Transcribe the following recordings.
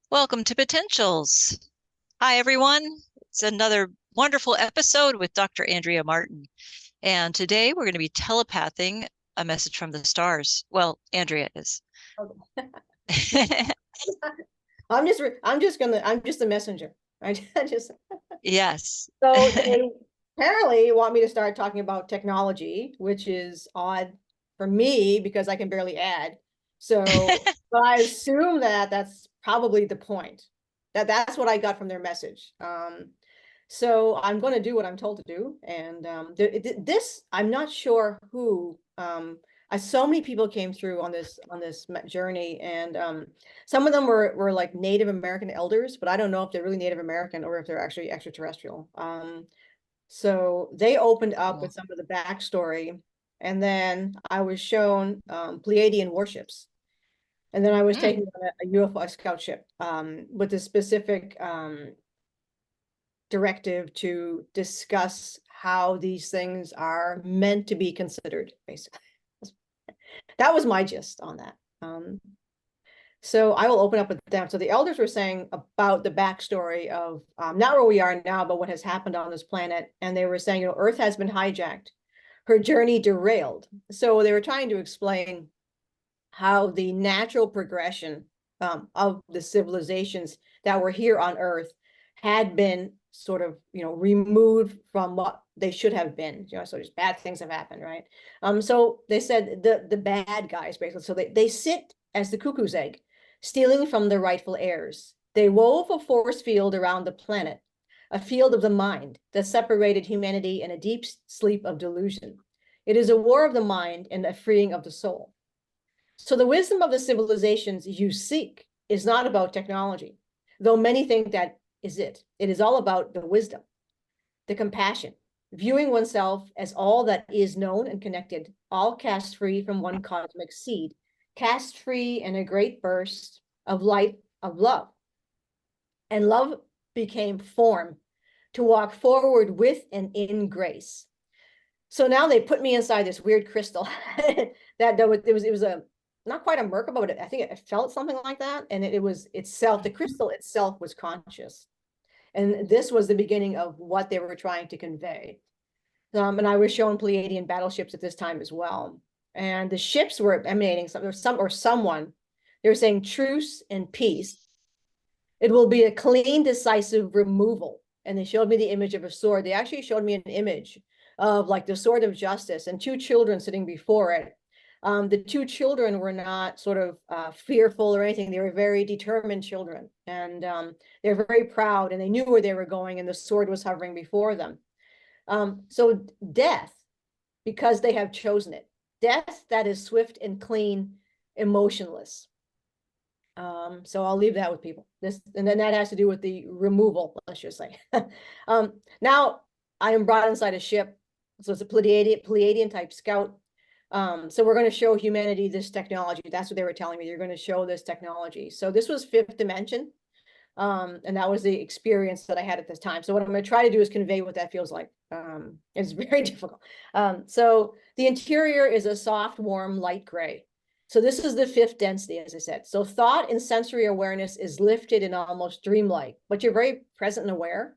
Welcome to Potentials. Hi, everyone. It's another wonderful episode with Dr. Andrea Martin. And today we're going to be telepathing a message from the stars. Well, Andrea is. Okay. I'm just a messenger. I just Yes. so they apparently want me to start talking about technology, which is odd for me because I can barely add. So, but I assume that that's probably the point. That's what I got from their message. So I'm going to do what I'm told to do, and this I'm not sure who. So many people came through on this journey, and some of them were like Native American elders, but I don't know if they're really Native American or if they're actually extraterrestrial. So they opened up with Cool. some of the backstory, and then I was shown Pleiadian warships. And then I was Mm. taken on a UFO scout ship with a specific directive to discuss how these things are meant to be considered, basically. That was my gist on that. So I will open up with them. So the elders were saying about the backstory of not where we are now, but what has happened on this planet. And they were saying, Earth has been hijacked, her journey derailed. So they were trying to explain how the natural progression of the civilizations that were here on Earth had been sort of, removed from what they should have been. So just bad things have happened, right? So they said the bad guys, basically. So they sit as the cuckoo's egg, stealing from the rightful heirs. They wove a force field around the planet, a field of the mind that separated humanity in a deep sleep of delusion. It is a war of the mind and a freeing of the soul. So the wisdom of the civilizations you seek is not about technology, though many think that is it. It is all about the wisdom, the compassion, viewing oneself as all that is known and connected, all cast free from one cosmic seed, cast free in a great burst of light of love. And love became form to walk forward with and in grace. So now they put me inside this weird crystal that it was a not quite a Merkaba, but I think it felt something like that. And it was itself, the crystal itself was conscious. And this was the beginning of what they were trying to convey. And I was shown Pleiadian battleships at this time as well. And the ships were emanating someone. They were saying truce and peace. It will be a clean, decisive removal. And they showed me the image of a sword. They actually showed me an image of like the sword of justice and two children sitting before it. The two children were not sort of fearful or anything. They were very determined children, and they were very proud, and they knew where they were going, and the sword was hovering before them. So death, because they have chosen it, death that is swift and clean, emotionless. So I'll leave that with people. And then that has to do with the removal, let's just say. Now I am brought inside a ship. So it's a Pleiadian type scout. So we're going to show humanity this technology. That's what they were telling me. You're going to show this technology. So this was fifth dimension. And that was the experience that I had at this time. So what I'm going to try to do is convey what that feels like. It's very difficult. So the interior is a soft, warm, light gray. So this is the fifth density, as I said. So thought and sensory awareness is lifted and almost dreamlike, but you're very present and aware.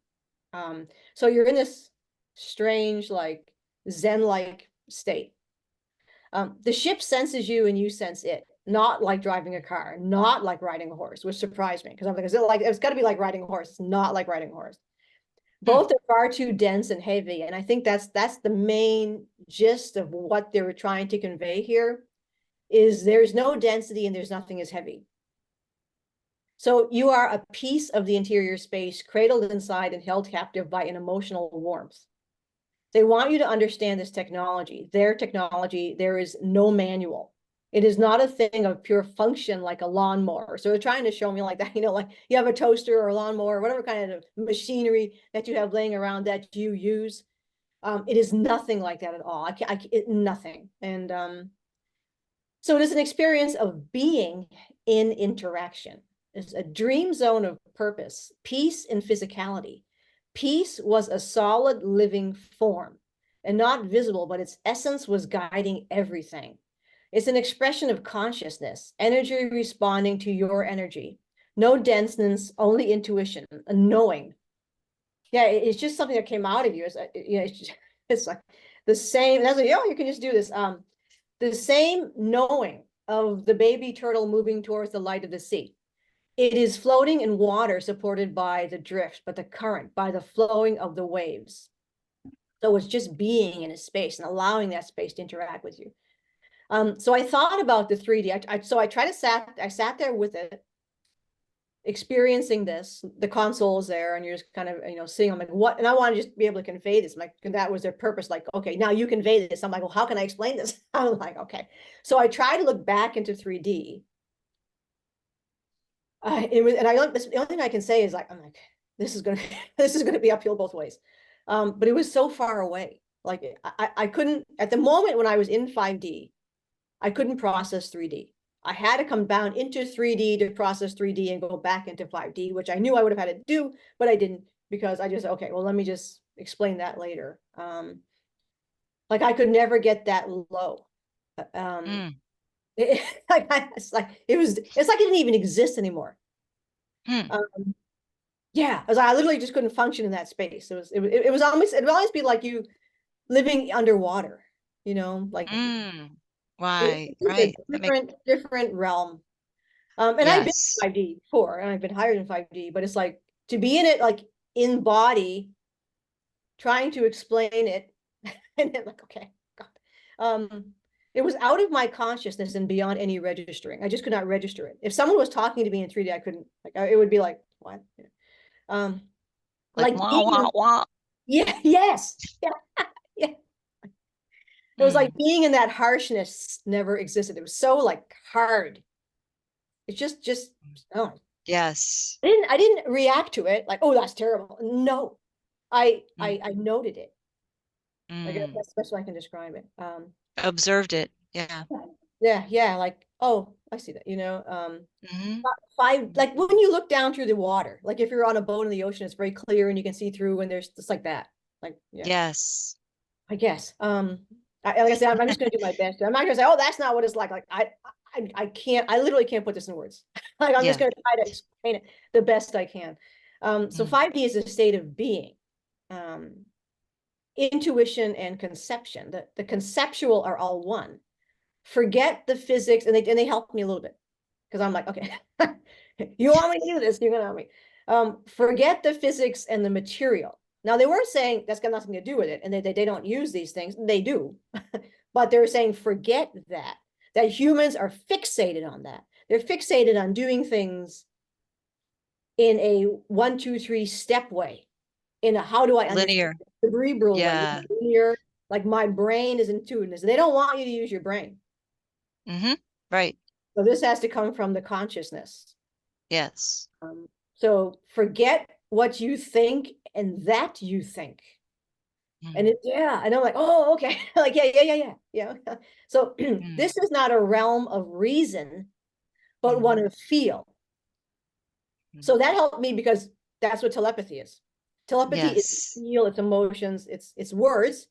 So you're in this strange, like Zen-like state. The ship senses you and you sense it, not like driving a car, not like riding a horse, which surprised me because I'm like, is it like, it's got to be like riding a horse. It's not like riding a horse. Hmm. Both are far too dense and heavy. And I think that's the main gist of what they were trying to convey here is there's no density and there's nothing as heavy. So you are a piece of the interior space cradled inside and held captive by an emotional warmth. They want you to understand this technology, their technology. There is no manual. It is not a thing of pure function like a lawnmower. So they're trying to show me like that, like you have a toaster or a lawnmower, or whatever kind of machinery that you have laying around that you use. It is nothing like that at all. Nothing. And so it is an experience of being in interaction. It's a dream zone of purpose, peace and physicality. Peace was a solid living form and not visible, but its essence was guiding everything. It's an expression of consciousness, energy responding to your energy, No denseness, only intuition, a knowing. Yeah, it's just something that came out of you. It's like the same. That's like, oh, you can just do this. The same knowing of the baby turtle moving towards the light of the sea. It is floating in water supported by the drift, but the current, by the flowing of the waves. So it's just being in a space and allowing that space to interact with you. So I thought about the 3D. I sat there with it, experiencing this. The console is there, and you're just kind of, seeing. I'm like, what? And I want to just be able to convey this. Like, that was their purpose. Like, okay, now you convey this. I'm like, well, how can I explain this? I'm like, okay. So I try to look back into 3D. And I like this. The only thing I can say is like, I'm like, this is gonna this is gonna be uphill both ways. But it was so far away. Like I couldn't at the moment when I was in 5D, I couldn't process 3D. I had to come down into 3D to process 3D and go back into 5D, which I knew I would have had to do, but I didn't, because I just, okay, well, let me just explain that later. Like I could never get that low. It's like it's like it didn't even exist anymore. Yeah, I literally just couldn't function in that space. It was almost, it would always be like you living underwater, like Right, it's right. a different realm. And I've been Yes. in 5D before, and I've been hired in 5D, but it's like to be in it, like in body, trying to explain it, and then like, okay, God. It was out of my consciousness and beyond any registering. I just could not register it. If someone was talking to me in 3D, I couldn't, like, it would be like, what? Like Like wah, being wah, wah. yeah, yes, yeah, yeah. It was like being in that harshness never existed. It was so like hard. It's just oh, Yes. I didn't react to it like, oh, that's terrible. No, I noted it. I guess Mm. that's the best way I can describe it. Observed it. Yeah. Yeah, like, oh, I see that, Hmm. five, like when you look down through the water, like if you're on a boat in the ocean, it's very clear and you can see through, and there's just like that. Like, yeah, Yes. I guess. Like I said, I'm just gonna do my best. I'm not gonna say, oh, that's not what it's like. Like I can't, I literally can't put this in words. Like I'm just Yeah. gonna try to explain it the best I can. So Mm. 5D is a state of being. Intuition and conception. The conceptual are all one. Forget the physics, and they help me a little bit, because I'm like, okay, you want me to do this, you're gonna help me. Forget the physics and the material. Now they weren't saying that's got nothing to do with it, and they don't use these things. They do, but they're saying forget that humans are fixated on that. They're fixated on doing things in a 1, 2, 3 step way, in a how do I understand Linear. the cerebral way, Yeah. linear, like my brain is intuitive. They don't want you to use your brain. Hmm. Right. So this has to come from the consciousness. Yes. So forget what you think and that you think. And Mm. and I'm like, oh, okay. Like, yeah. So Mm. this is not a realm of reason, but one Hmm. of feel. So that helped me, because that's what telepathy is. Telepathy is Yes. feel, it's emotions, it's words,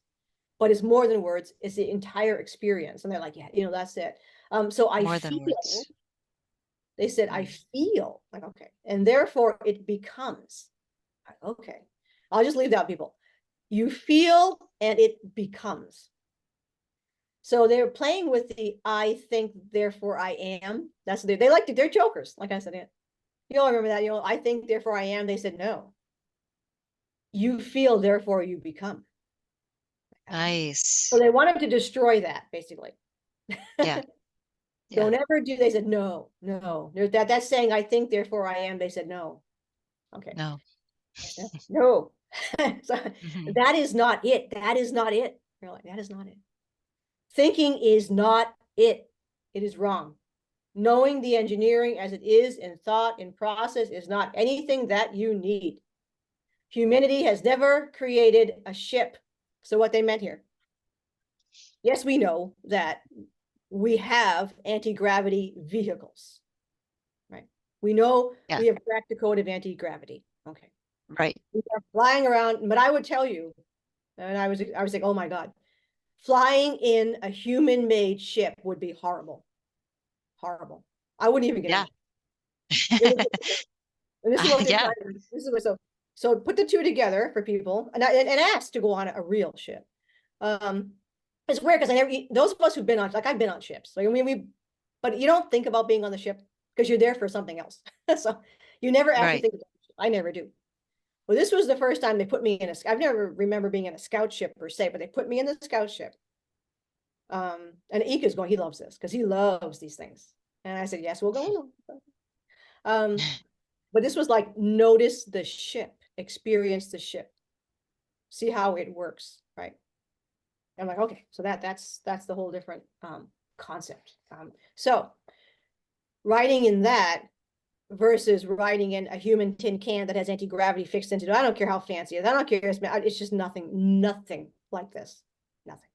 but it's more than words. It's the entire experience. And they're like, yeah, that's it. So I More than feel, words. they said, I Mm. feel like, okay. And therefore it becomes, okay. I'll just leave that, people. You feel and it becomes. So they're playing with the I think, therefore I am. That's they like to, they're jokers. Like I said, you all remember that, I think, therefore I am. They said, no. You feel, therefore you become. So Nice. they wanted to destroy that, basically. Yeah. Yeah. Don't ever do, they said, no, no. That's saying I think, therefore I am. They said, no. Okay. No. No. So Hmm. that is not it. That is not it. You're like, that is not it. Thinking is not it. It is wrong. Knowing the engineering as it is in thought, in process, is not anything that you need. Humanity has never created a ship. So what they meant here. Yes, we know that we have anti-gravity vehicles, right? We know Yeah. we have cracked the code of anti-gravity. Okay. Right. We are flying around, but I would tell you, and I was like, oh my God, flying in a human-made ship would be horrible. Horrible. I wouldn't even get Yeah. on. It was, and this is what they're Yeah, trying to, this is what, so put the two together for people and ask to go on a real ship. Um, it's weird because I never, those of us who've been on, like I've been on ships, like I mean, but you don't think about being on the ship because you're there for something else. So you never actually right. think about it. I never do. Well, this was the first time they put me in a, I've never remember being in a scout ship per se, but they put me in the scout ship. And Ika's going, he loves this because he loves these things. And I said, yes, we'll go in. But this was like, notice the ship, experience the ship, see how it works, right? I'm like, okay, so that's the whole different concept. So writing in that versus writing in a human tin can that has anti-gravity fixed into it. I don't care how fancy it is. I don't care. It's just nothing like this. Nothing.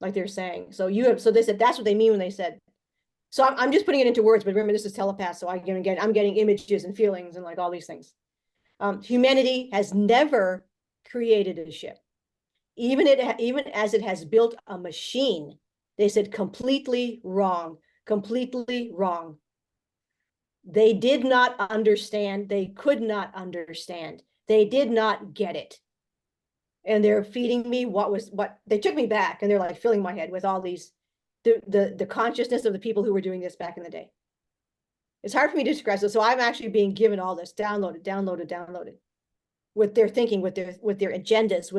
Like they're saying. So they said that's what they mean when they said. So I'm just putting it into words, but remember this is telepath. So I'm getting images and feelings and like all these things. Humanity has never created a ship. Even as it has built a machine, they said completely wrong, completely wrong. They did not understand. They could not understand. They did not get it. And they're feeding me what they took me back and they're like filling my head with all these, the consciousness of the people who were doing this back in the day. It's hard for me to describe. So I'm actually being given all this downloaded with their thinking, with their agendas,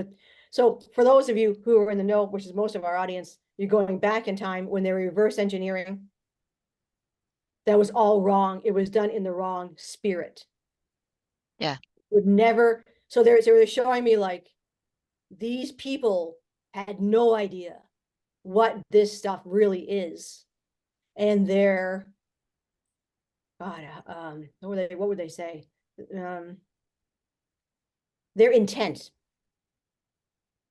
so for those of you who are in the know, which is most of our audience, you're going back in time when they were reverse engineering. That was all wrong. It was done in the wrong spirit. Yeah. Would never. So they're showing me like these people had no idea what this stuff really is, and their God, what would they say? Their intent,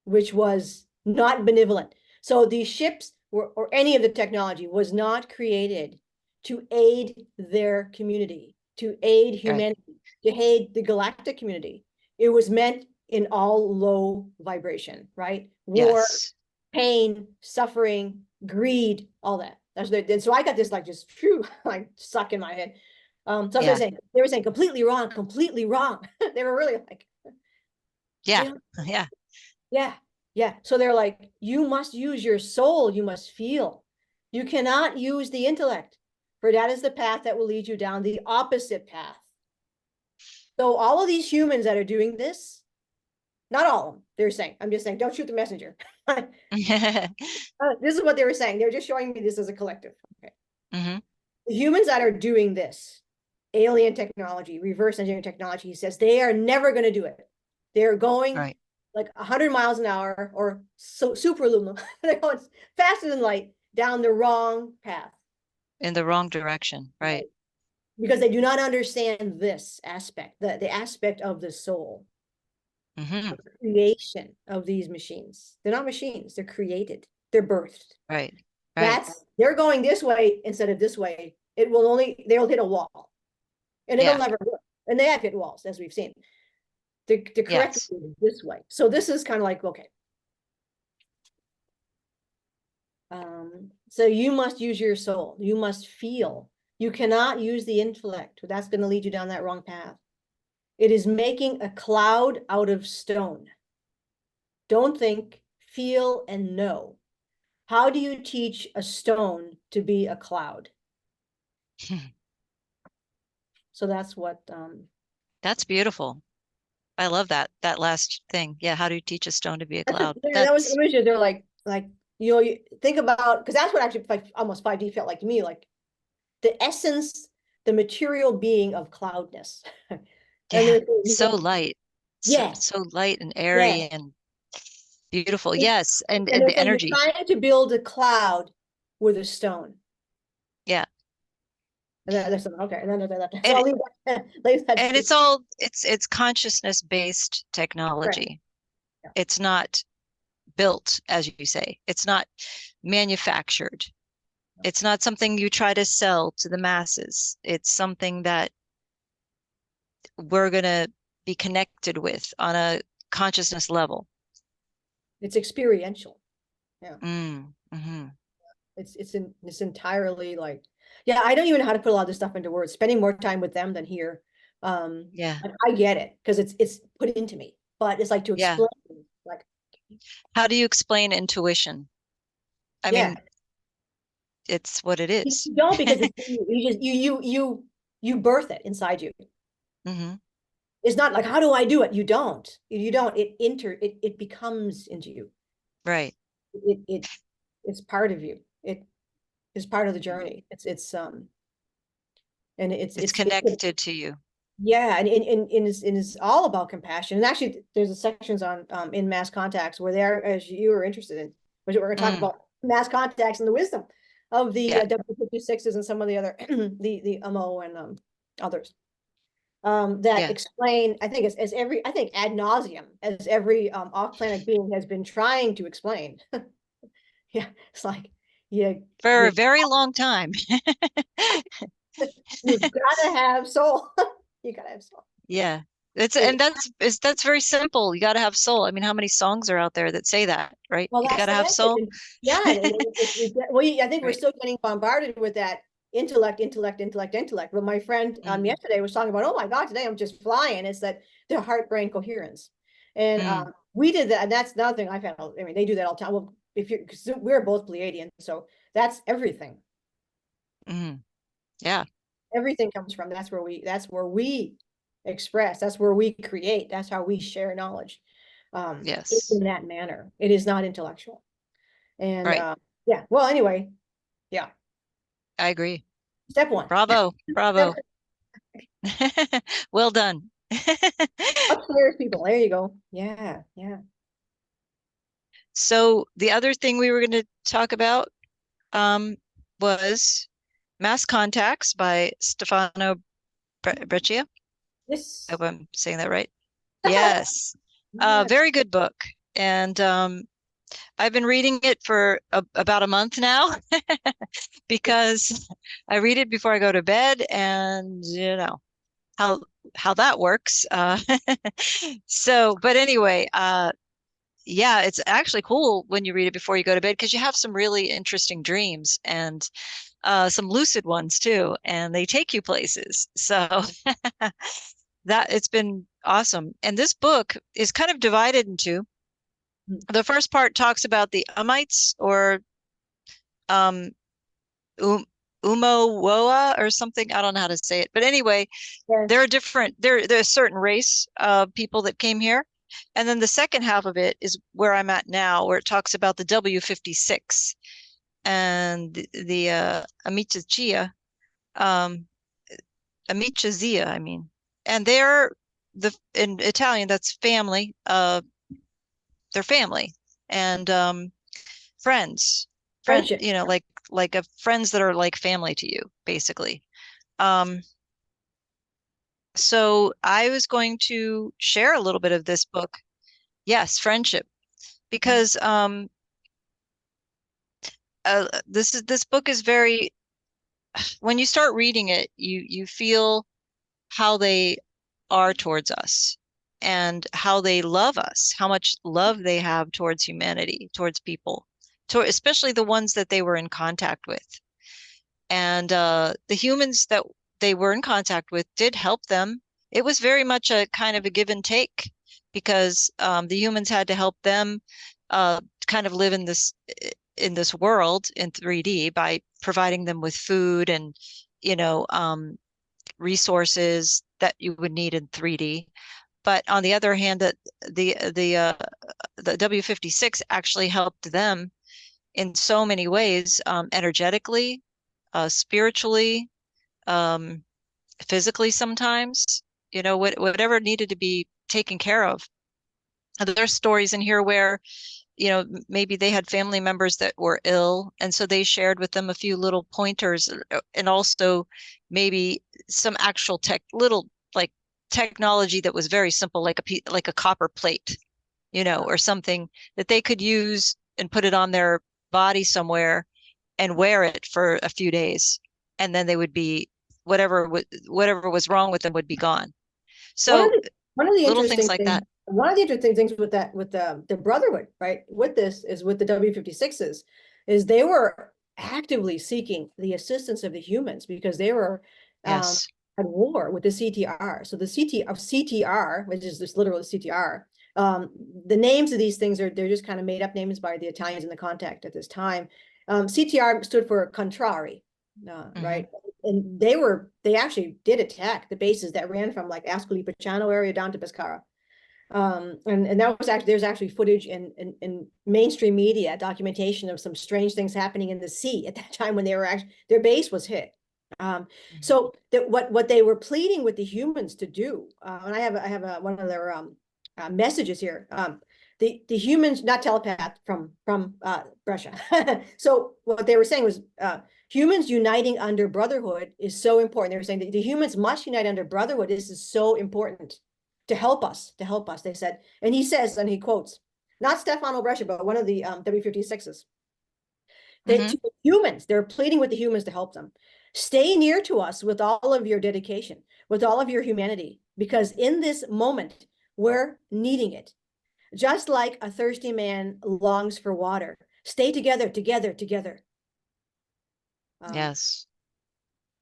which was not benevolent. So these ships or any of the technology was not created to aid their community, to aid Right. humanity, to aid the galactic community. It was meant in all low vibration, right? War, Yes. pain, suffering, greed, all that. That's what and so I got this like just phew, like suck in my head. So Yeah. they were saying completely wrong, completely wrong. They were really like, Yeah. you know, Yeah. yeah, yeah. So they're like, you must use your soul, you must feel. You cannot use the intellect, for that is the path that will lead you down the opposite path. So all of these humans that are doing this, not all of them, they're saying, I'm just saying, don't shoot the messenger. This is what they were saying. They're just showing me this as a collective. Okay. Hmm. The humans that are doing this, alien technology, reverse engineering technology, he says they are never going to do it. They're going Right. like 100 miles an hour or so super luminous. They're going faster than light down the wrong path. In the wrong direction. Right? Right. Because they do not understand this aspect, the aspect of the soul, Hmm. of creation of these machines. They're not machines, they're created, they're birthed. Right. Right. They're going this way instead of this way. They'll hit a wall and it'll Yeah. never work. And they have hit walls, as we've seen. The correct Yes. way is this way. So this is kind of like, okay. So you must use your soul. You must feel. You cannot use the intellect. That's going to lead you down that wrong path. It is making a cloud out of stone. Don't think, feel, and know. How do you teach a stone to be a cloud? So that's what That's beautiful. I love that last thing. Yeah. How do you teach a stone to be a cloud? that was That's images. They're like you think about, because that's what actually like almost 5D felt like to me, like the essence, the material being of cloudness. And yeah. they're So light. So yeah, so light and yeah. airy and beautiful. Yes. And And they're the saying you're energy. trying to build a cloud with a stone. Yeah. And then there's okay. And then so And I'll leave that, leave that and it's consciousness based correct. technology. Yeah. It's not built, as you say. It's not manufactured. It's not something you try to sell to the masses. It's something that we're going to be connected with on a consciousness level. It's experiential. Yeah. Mm, hmm. It's entirely like, Yeah, I don't even know how to put a lot of this stuff into words, spending more time with them than here. Yeah. And I get it because it's put into me, but it's like to Yeah. explain, like, How do you explain intuition? I yeah, mean, it's what it you is. don't because it's you just you birth it inside you. Hmm. It's not like, how do I do it? You don't, it becomes into you. Right. It it's part of you. It is part of the journey. And It's it's connected to you. yeah, and it's all about compassion. And actually, there's a sections on in mass contacts where there, as you were interested in, which we're going to talk Mm. about mass contacts and the wisdom of the Yeah. W56s and some of the other the MO and others that Yeah. explain. I think as every I think ad nauseum as every off-planet being has been trying to explain. Yeah, it's like For a you very long time. you gotta have soul. You gotta have soul. Yeah. That's very simple. You got to have soul. I mean, how many songs are out there that say that, right? Well, You that's got to the have message. soul. And yeah, I think we're Right. still getting bombarded with that intellect, intellect, intellect, intellect. But my friend Mm. yesterday was talking about, oh my God, today I'm just flying. It's that the heart brain coherence. And Mm. we did that. And that's another thing I've had. I mean, they do that all the time. Well, if you're, because we're both Pleiadian, so that's everything. Mm. Yeah. Everything comes from that's where we express, that's where we create, that's how we share knowledge Yes. in that manner. It is not intellectual. And Right. yeah, well, anyway, yeah. I agree. Step one. Bravo. Step Bravo. Well done. upstairs people. There you go. Yeah, yeah. So the other thing we were going to talk about was Mass Contacts by Stefano Breccia. I This hope I'm saying that right. Yes. yeah, Very good book. And I've been reading it for about a month now because I read it before I go to bed, and you know how how that works. But anyway, yeah, it's actually cool when you read it before you go to bed because you have some really interesting dreams and some lucid ones too, and they take you places. So that it's been awesome. And this book is kind of divided into the first part talks about the Umites or um um, Umowoa or something. I don't know how to say it. But anyway, yeah. they're a certain race of people that came here. And then the second half of it is where I'm at now, where it talks about the W56 and the Amicizia, um, Amicizia, I mean. And they're in Italian, that's family, they're family and friends, Friendship. like a friends that are like family to you, basically. Um, so I was going to share a little bit of this book. Yes, friendship, because this book is very, when you start reading it, you feel how they are towards us and how they love us, how much love they have towards humanity, towards people, especially the ones that they were in contact with. And the humans that they were in contact with did help them. It was very much a kind of a give and take because the humans had to help them kind of live in this world in 3D by providing them with food and you know resources that you would need in 3D. But on the other hand, that the W56 actually helped them in so many ways, energetically, spiritually, um, physically sometimes, whatever needed to be taken care of. There's stories in here where, maybe they had family members that were ill, and so they shared with them a few little pointers and also maybe some actual little like technology that was very simple, like a copper plate, or something that they could use and put it on their body somewhere and wear it for a few days, and then they would be whatever was wrong with them would be gone. One of So the one of the little things interesting like things, that. one of the interesting things with the brotherhood, right? With this is with the W56s, is they were actively seeking the assistance of the humans because they were Yes. at war with the CTR. So the CTR, which is just literally CTR, the names of these things they're just kind of made up names by the Italians in the contact at this time. CTR stood for contrari, right? And they actually did attack the bases that ran from like Ascoli Piceno area down to Pescara. And that was actually, there's actually footage in mainstream media documentation of some strange things happening in the sea at that time when they were actually, their base was hit. So that what they were pleading with the humans to do, and I have one of their messages here. The humans, not telepath from Russia. So what they were saying was humans uniting under brotherhood is so important. They were saying that the humans must unite under brotherhood. This is so important to help us, they said. And he says, and he quotes, not Stefano Brescia, but one of the W-56s. To the humans, they're pleading with the humans to help them. Stay near to us with all of your dedication, with all of your humanity, because in this moment, we're needing it. Just like a thirsty man longs for water. Stay together, together, together. Yes.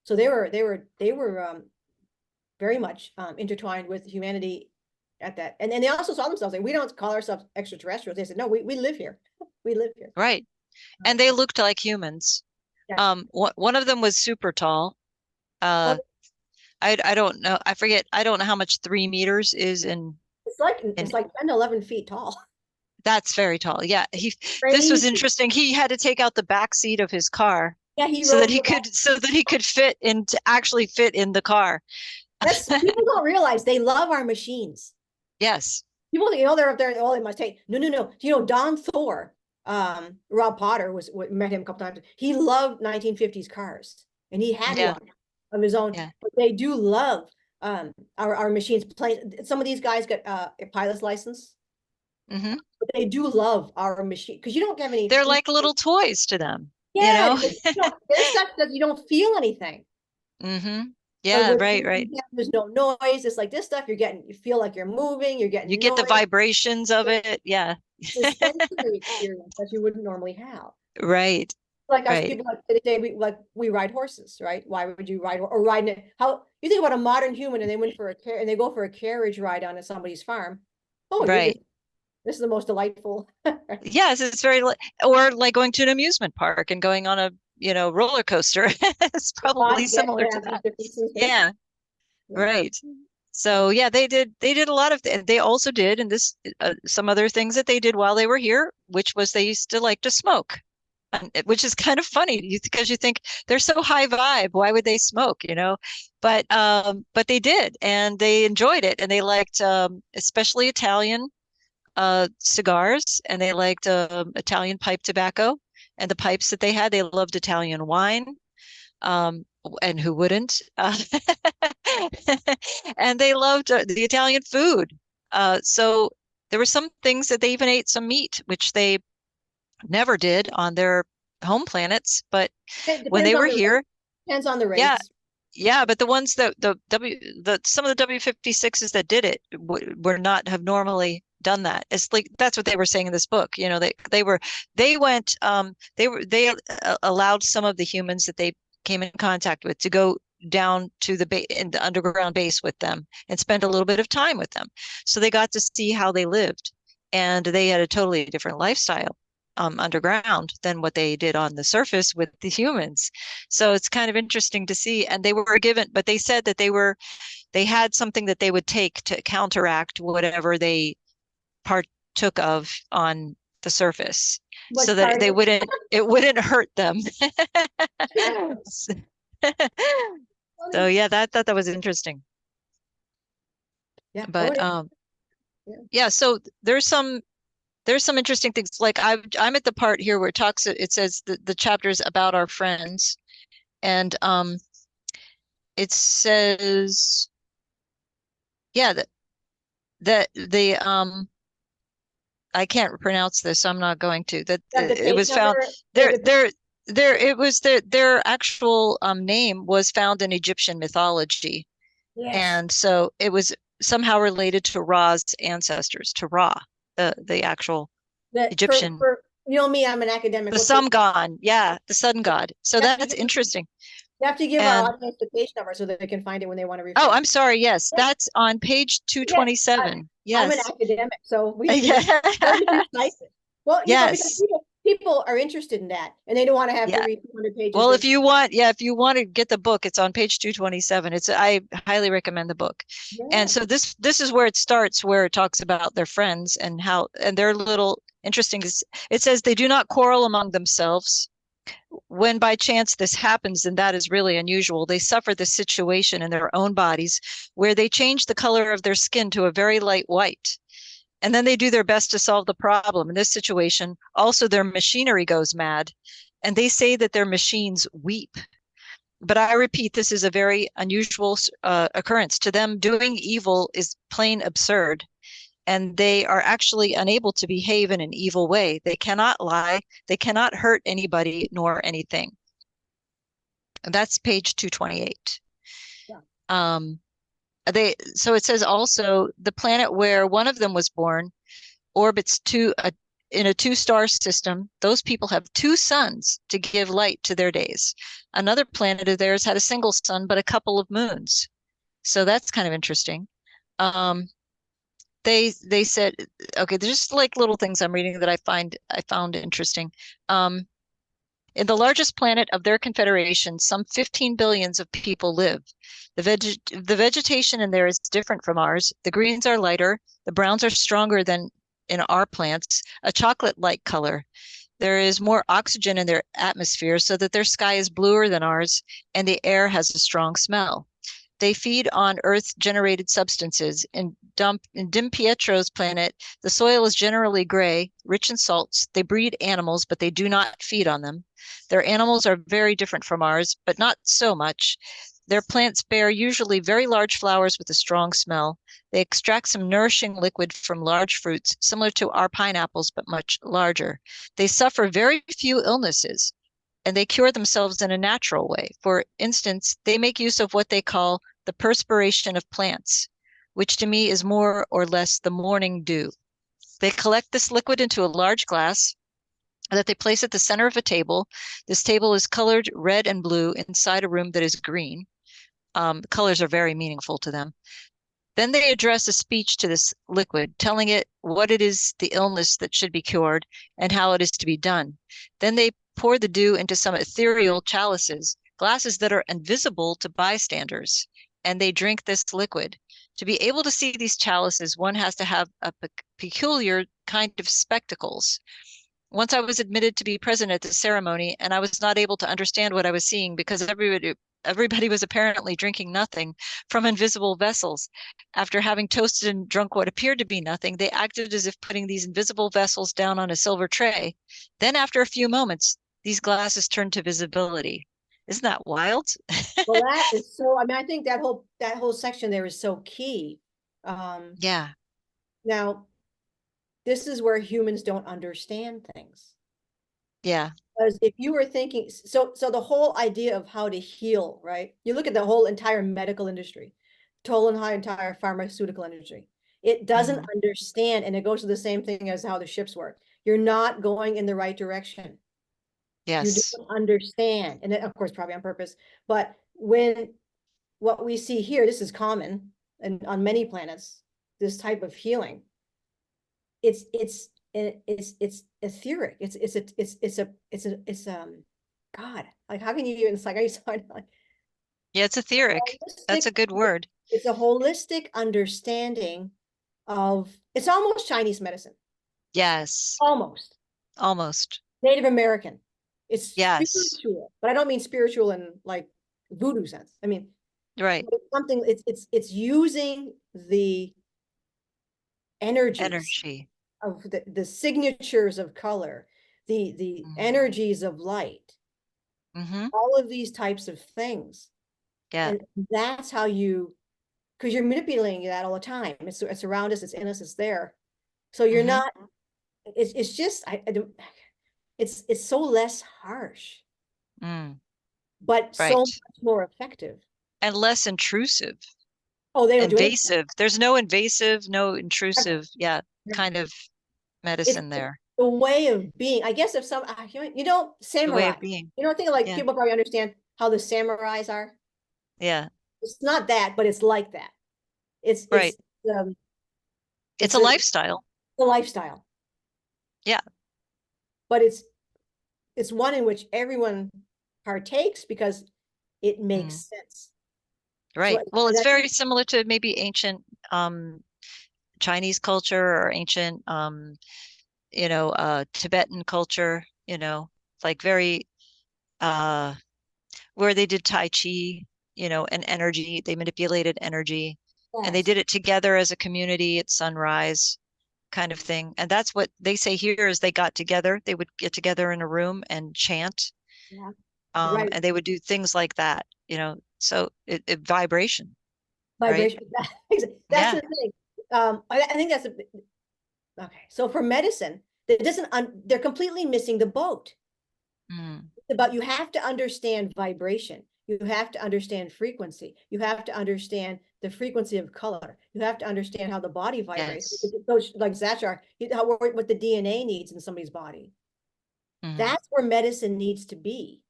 So they were very much intertwined with humanity at that. And they also saw themselves like, we don't call ourselves extraterrestrials. They said, no, we live here. We live here. Right. And they looked like humans. Yeah. One of them was super tall. Well, I don't know. I forget. I don't know how much 3 meters is in. it's like 10 to 11 feet tall. That's very tall. Yeah. This was Crazy. interesting. He had to take out the back seat of his car Yeah, he so that rode he could, so that he could fit into actually fit in the car. That's people don't realize they love our machines. Yes. People, they're up there, oh, they must take. No. Don Thor, Rob Potter met him a couple times. He loved 1950s cars, and he had Yeah. one of his own. Yeah. But they do love our machines. Some of these guys got a pilot's license. But they do love our machine because you don't have any. They're like little toys to them, you Yeah, know? there's stuff that you don't feel anything. Yeah, right. There's no noise. It's like this stuff you feel like you're moving, you're You getting get the noise. vibrations of it. Yeah. It's a sensory experience that you wouldn't normally have. Right. Like us Right. people like today, we ride horses, right? Why would you ride or ride it? How you think about a modern human and they went for and they go for a carriage ride on somebody's farm? Oh, Right. this is the most delightful. Yes, it's very or like going to an amusement park and going on a, roller coaster. It's probably similar to that. Yeah, right. So yeah, they did a lot of they also did, and this some other things that they did while they were here, which was they used to like to smoke, which is kind of funny because you think they're so high vibe, why would they smoke, but they did, and they enjoyed it, and they liked especially Italian cigars, and they liked Italian pipe tobacco, and the pipes that they had, they loved Italian wine. And who wouldn't? And they loved the Italian food. So there were some things that they even ate some meat, which they never did on their home planets. But It when depends they on were the here, depends on the yeah, race. yeah. But the ones that some of the W-56s that did it were not have normally done that. It's like that's what they were saying in this book. They went they allowed some of the humans that they came in contact with to go down to in the underground base with them and spend a little bit of time with them. So they got to see how they lived, and they had a totally different lifestyle underground than what they did on the surface with the humans. So it's kind of interesting to see. And they were given, but they said that they had something that they would take to counteract whatever they partook of on the surface, so What that part? it wouldn't hurt them. So yeah, that was interesting. Yeah. Oh, But yeah. yeah, so there's some interesting things. Like I'm at the part here where it says the chapters about our friends, and it says, yeah, that the I can't pronounce this, so I'm not going to. That Got the it page was found number. there it was their actual name was found in Egyptian mythology. Yes. And so it was somehow related to Ra's ancestors, to Ra, the actual That Egyptian. You know me, I'm an academic. The What page? sun god. Yeah, the sun god. So You have to that's give, interesting. you have to give our And audience the page number so that they can find it when they want to oh, refer. I'm sorry. Yes, that's on page Yeah, I, 227. I'm an Yes. academic, so we need to know Yeah. how to recite it. Well, because Yes. people are interested in that, and they don't want to have to Yeah. read 200 pages. Well, if you want, yeah, if you want to get the book, it's on page 227. I highly recommend the book. And Yeah, so this is where it starts, where it talks about their friends and how, and they're little interesting. It says they do not quarrel among themselves. When by chance this happens, and that is really unusual, they suffer the situation in their own bodies where they change the color of their skin to a very light white. And then they do their best to solve the problem. In this situation, also their machinery goes mad, and they say that their machines weep. But I repeat, this is a very unusual occurrence. To them, doing evil is plain absurd, and they are actually unable to behave in an evil way. They cannot lie, they cannot hurt anybody nor anything. And that's page 228. yeah. So it says also the planet where one of them was born orbits in a two-star system. Those people have two suns to give light to their days. Another planet of theirs had a single sun, but a couple of moons. So that's kind of interesting. Um, they said, okay, there's just like little things I'm reading that I found interesting. In the largest planet of their confederation, some 15 billions of people live. The vegetation in there is different from ours. The greens are lighter, the browns are stronger than in our plants, a chocolate-like color. There is more oxygen in their atmosphere so that their sky is bluer than ours, and the air has a strong smell. They feed on Earth-generated substances. In Dim Pietro's planet, the soil is generally gray, rich in salts. They breed animals, but they do not feed on them. Their animals are very different from ours, but not so much. Their plants bear usually very large flowers with a strong smell. They extract some nourishing liquid from large fruits, similar to our pineapples, but much larger. They suffer very few illnesses, and they cure themselves in a natural way. For instance, they make use of what they call the perspiration of plants, which to me is more or less the morning dew. They collect this liquid into a large glass that they place at the center of a table. This table is colored red and blue inside a room that is green. Colors are very meaningful to them. Then they address a speech to this liquid, telling it what it is, the illness that should be cured, and how it is to be done. Then they pour the dew into some ethereal chalices, glasses that are invisible to bystanders, and they drink this liquid. To be able to see these chalices, one has to have a peculiar kind of spectacles. Once I was admitted to be present at the ceremony, and I was not able to understand what I was seeing because everybody was apparently drinking nothing from invisible vessels. After having toasted and drunk what appeared to be nothing, they acted as if putting these invisible vessels down on a silver tray. Then, after a few moments, these glasses turned to visibility. Isn't that wild? Well, that is so. I mean, I think that whole section there is so key. Yeah, Now, this is where humans don't understand things. yeah. Because if you were thinking, so the whole idea of how to heal, right? You look at the whole entire medical industry, entire pharmaceutical industry. It doesn't Mhm. understand, and it goes to the same thing as how the ships work. You're not going in the right direction. You Yes. don't understand, and of course, probably on purpose. But when what we see here, this is common and on many planets, this type of healing. It's etheric. It's God, like how can you even, it's like, are you sorry, like Yeah, it's etheric. That's holistic, a good word. it's a holistic understanding of, it's almost Chinese medicine, Yes, almost almost. Native American. It's Yes, spiritual, but I don't mean spiritual in like voodoo sense. I mean, right. it's something, it's using the energies Energy. of the signatures of color, the Mhm. energies of light, Mm-hmm. all of these types of things. Yeah. And that's how you, because you're manipulating that all the time. It's around us, it's in us, it's there. So you're Mm-hmm. not, it's just, I don't, it's so less harsh, Mm, but so right. much more effective. And less intrusive, Oh, they don't do anything. invasive. There's no invasive, no Ever. intrusive, yeah, Never. kind of It's medicine there. the way of being. I guess if some, The way samurai. of being. You don't think like Yeah. people probably understand how the samurais are. Yeah. It's not that, but it's like that. It's Right. it's um It's it's a a, lifestyle. a lifestyle, Yeah. but it's one in which everyone partakes because it makes Mm. sense. So Right. Well, it's that, very similar to maybe ancient Chinese culture or ancient Tibetan culture, like very uh where they did Tai Chi, and energy. They manipulated energy and they yes, did it together as a community at sunrise kind of thing. And that's what they say here is they got together. They would get together in a room and chant, yeah, right. and they would do things like that, so it vibration, right? Vibration. That's Yeah. the thing. I think that's okay. So for medicine, that doesn't they're completely missing the boat. Mm, It's about you have to understand vibration. You have to understand frequency. You have to understand the frequency of color. You have to understand how the body vibrates. yes. Those like Zachar, what the DNA needs in somebody's body. Mm, That's where medicine needs to be.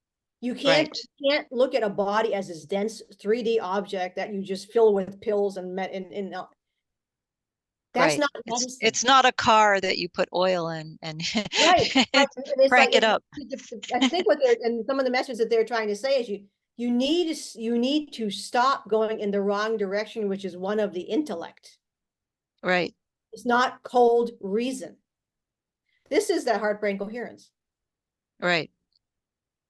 right. You can't look at a body as this dense 3D object that you just fill with pills and that's Right. not It's medicine. it's not a car that you put oil in and Right. Right. And it's like crank it up. I think what they're and some of the messages that they're trying to say is you need to stop going in the wrong direction, which is one of the intellect. Right. It's not cold reason. This is that heart brain coherence. Right.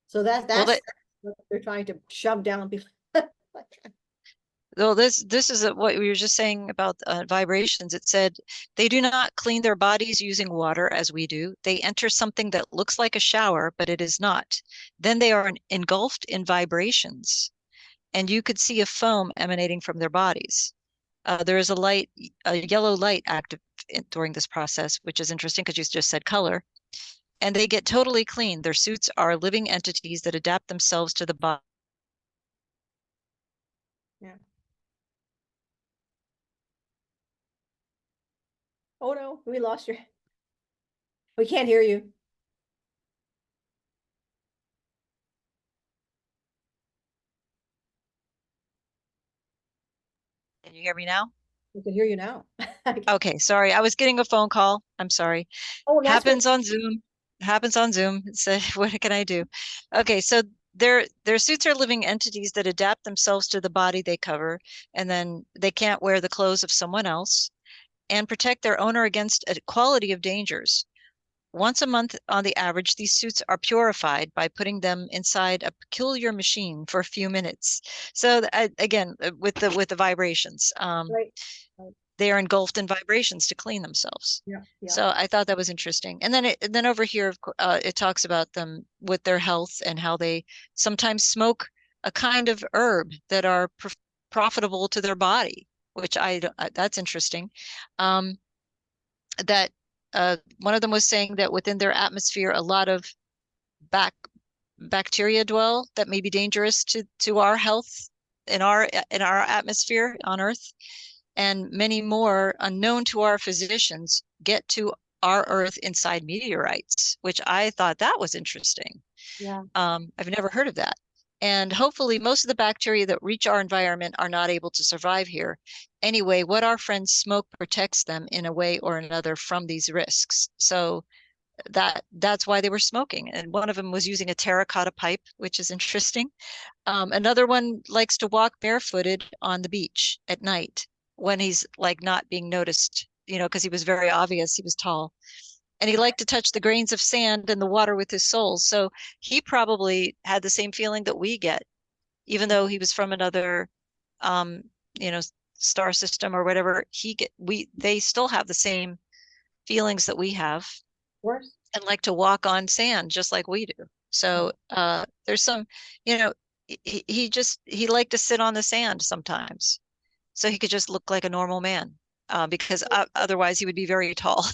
So Well, that's what they're trying to shove down people. this is what we were just saying about vibrations. It said they do not clean their bodies using water as we do. They enter something that looks like a shower, but it is not. Then they are engulfed in vibrations, and you could see a foam emanating from their bodies. There is a yellow light active during this process, which is interesting because you just said color. And they get totally clean. Their suits are living entities that adapt themselves to the body. Yeah. Oh no, we lost your. We can't hear you. Can you hear me now? We can hear you now. Okay, sorry. I was getting a phone call. I'm sorry. Oh, that's what. Happens on Zoom. Happens on Zoom. So what can I do? Okay, so their suits are living entities that adapt themselves to the body they cover, and then they can't wear the clothes of someone else and protect their owner against a quality of dangers. Once a month on the average, these suits are purified by putting them inside a peculiar machine for a few minutes. So again, with the vibrations, Right. Right. they are engulfed in vibrations to clean themselves. Yeah. Yeah. So I thought that was interesting. And then over here, it talks about them with their health and how they sometimes smoke a kind of herb that are profitable to their body, which that's interesting. Um, that one of them was saying that within their atmosphere, a lot of bac bacteria dwell that may be dangerous to our health in our atmosphere on Earth, and many more unknown to our physicians get to our Earth inside meteorites, which I thought that was interesting. Yeah. I've never heard of that. And hopefully, most of the bacteria that reach our environment are not able to survive here. Anyway, what our friends smoke protects them in a way or another from these risks. So that's why they were smoking. And one of them was using a terracotta pipe, which is interesting. Another one likes to walk barefooted on the beach at night when he's like not being noticed, because he was very obvious. He was tall. And he liked to touch the grains of sand in the water with his soles. So he probably had the same feeling that we get, even though he was from another, um, you know, star system or whatever. They still have the same feelings that we have Worse. and like to walk on sand just like we do. So there's some, you know, he liked to sit on the sand sometimes, so he could just look like a normal man, because otherwise he would be very tall.